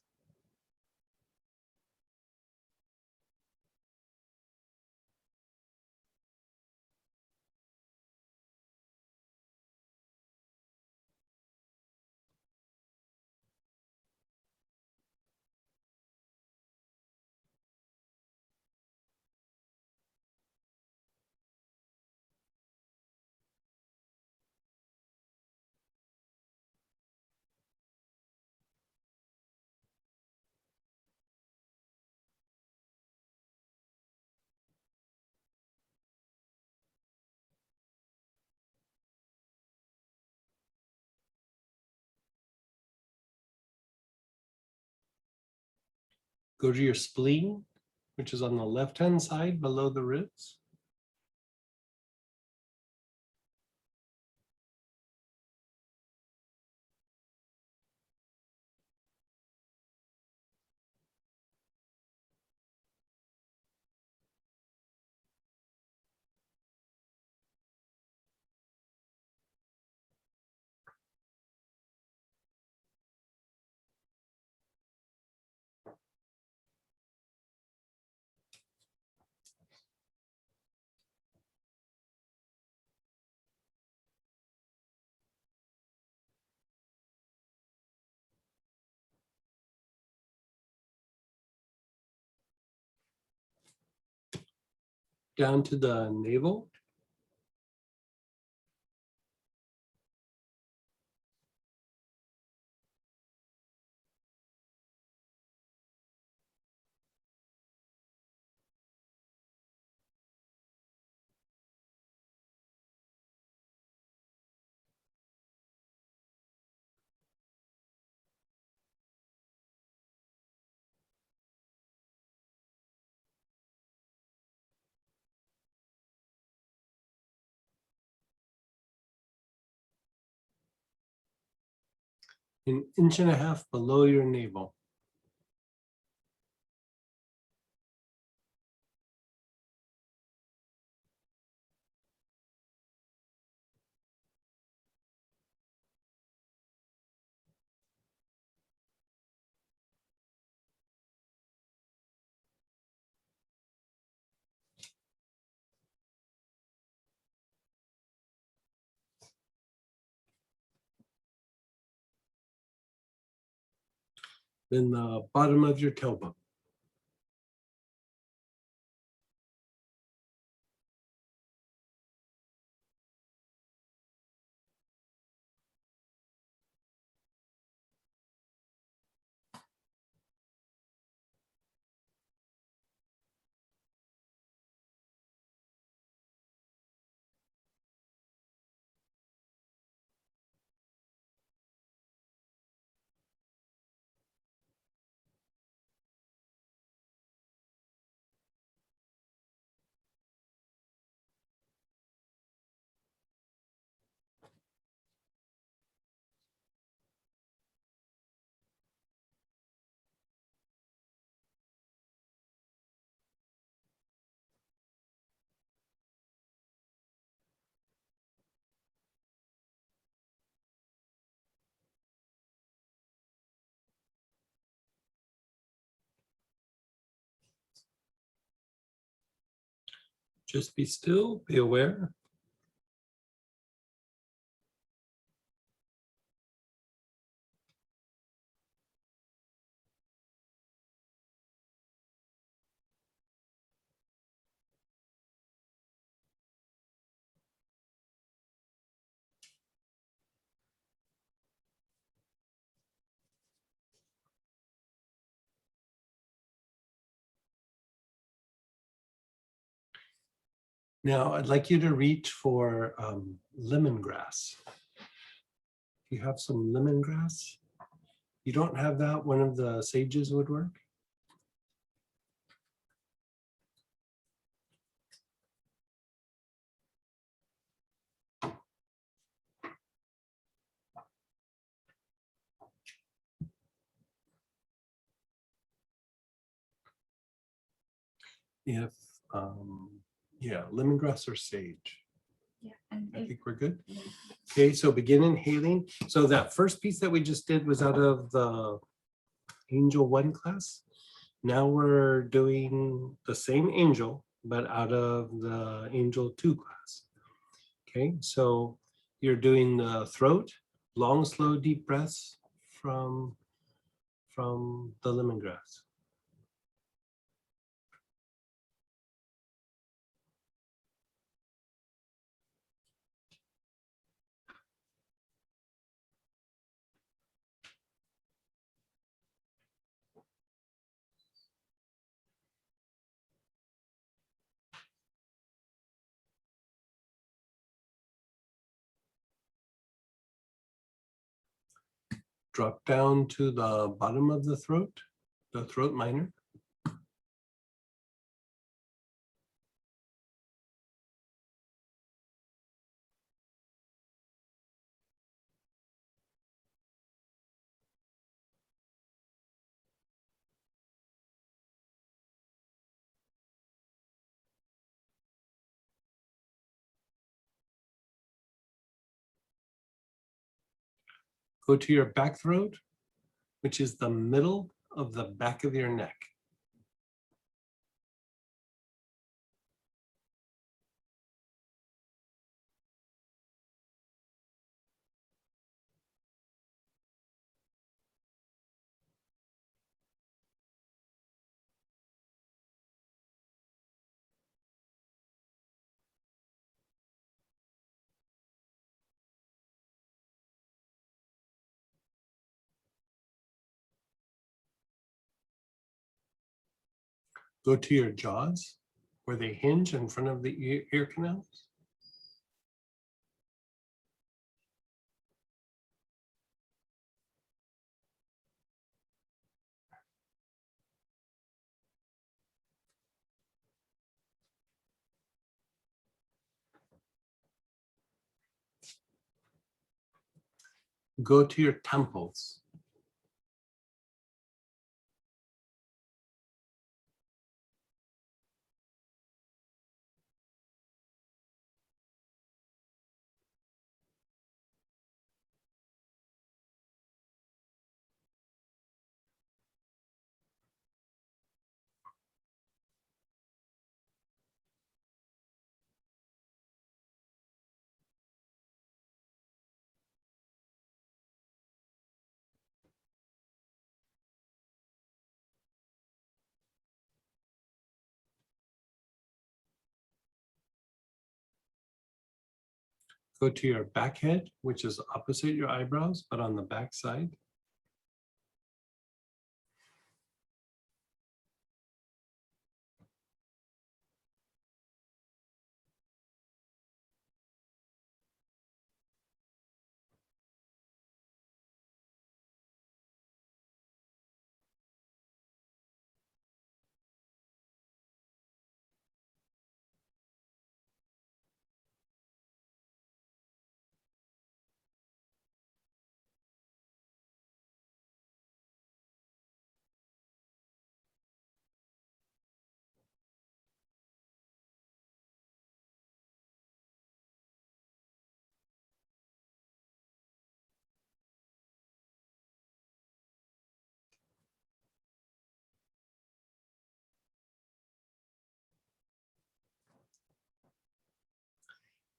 Go to your spleen, which is on the left-hand side below the ribs. Down to the navel. An inch and a half below your navel. Then the bottom of your tailbone. Just be still, be aware. Now I'd like you to reach for lemongrass. If you have some lemongrass, you don't have that, one of the sages would work. If, yeah, lemongrass or sage. Yeah, and I think we're good. Okay, so begin inhaling. So that first piece that we just did was out of the Angel 1 class. Now we're doing the same angel, but out of the Angel 2 class. Okay, so you're doing the throat, long, slow, deep breaths from the lemongrass. Drop down to the bottom of the throat minor. Go to your back throat, which is the middle of the back of your neck. Go to your jaws, where they hinge in front of the ear canals. Go to your temples. Go to your back head, which is opposite your eyebrows, but on the back side.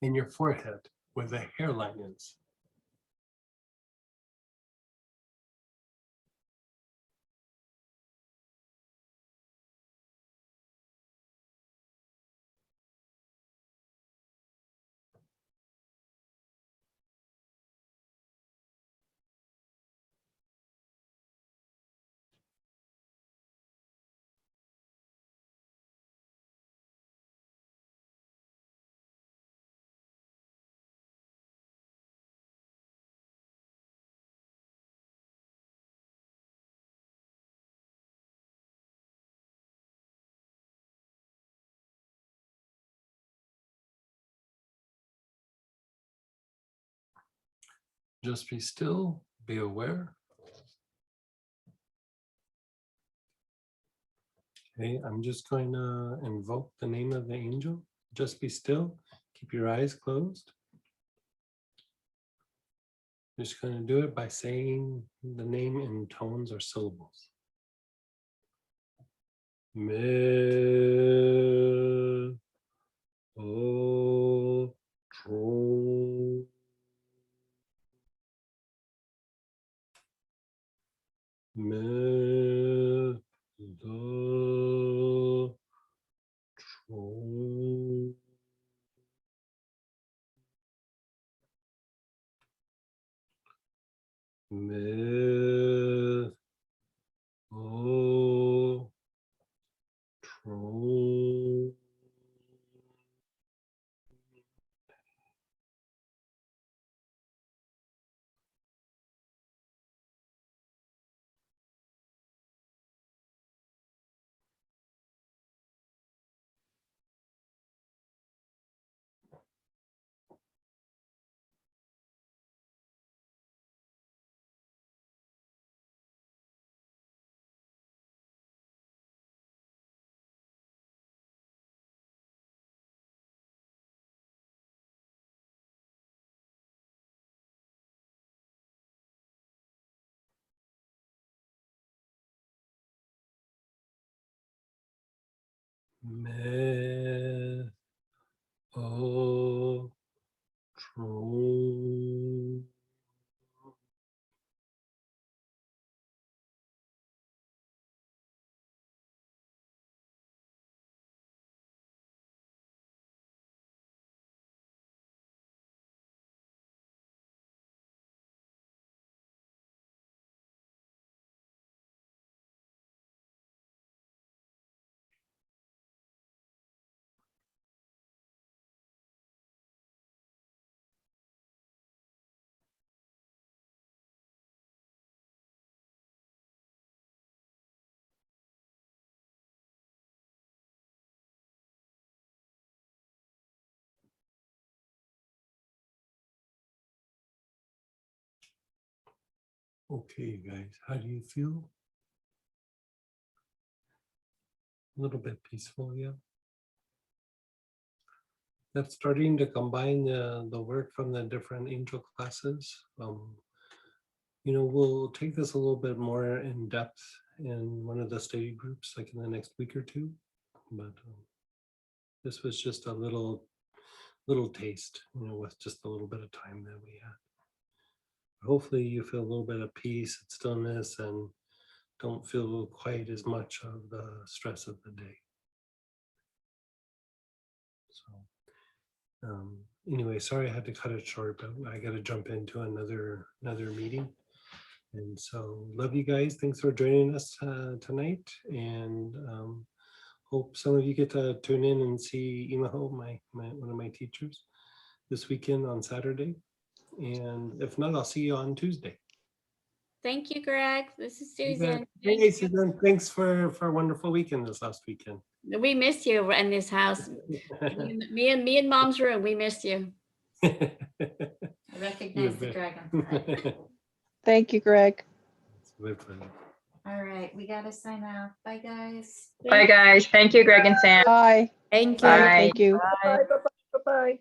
In your forehead, where the hairline is. Just be still, be aware. Okay, I'm just going to invoke the name of the angel. Just be still, keep your eyes closed. I'm just going to do it by saying the name in tones or syllables. Me, o, tro. Me, the, tro. Me, o, tro. Me, o, tro. Okay, you guys, how do you feel? A little bit peaceful, yeah. That's starting to combine the work from the different angel classes. You know, we'll take this a little bit more in depth in one of the study groups, like in the next week or two. But this was just a little taste, you know, with just a little bit of time that we had. Hopefully you feel a little bit of peace and stillness and don't feel quite as much of the stress of the day. So anyway, sorry I had to cut it short, but I got to jump into another meeting. And so love you guys. Thanks for joining us tonight. And hope some of you get to tune in and see Imaho, one of my teachers, this weekend on Saturday. And if not, I'll see you on Tuesday. Thank you, Greg. This is You bet. Susan. Hey, Susan, thanks for a wonderful weekend this last weekend. We missed you in this house. Me and Mom's room, we missed you. I recognize the dragon. Thank you, Greg. It's my pleasure. All right, we gotta sign off. Bye, guys. Bye, guys. Thank you, Greg and Sam. Bye. Thank you. Bye. Thank you. Bye, bye, bye, bye.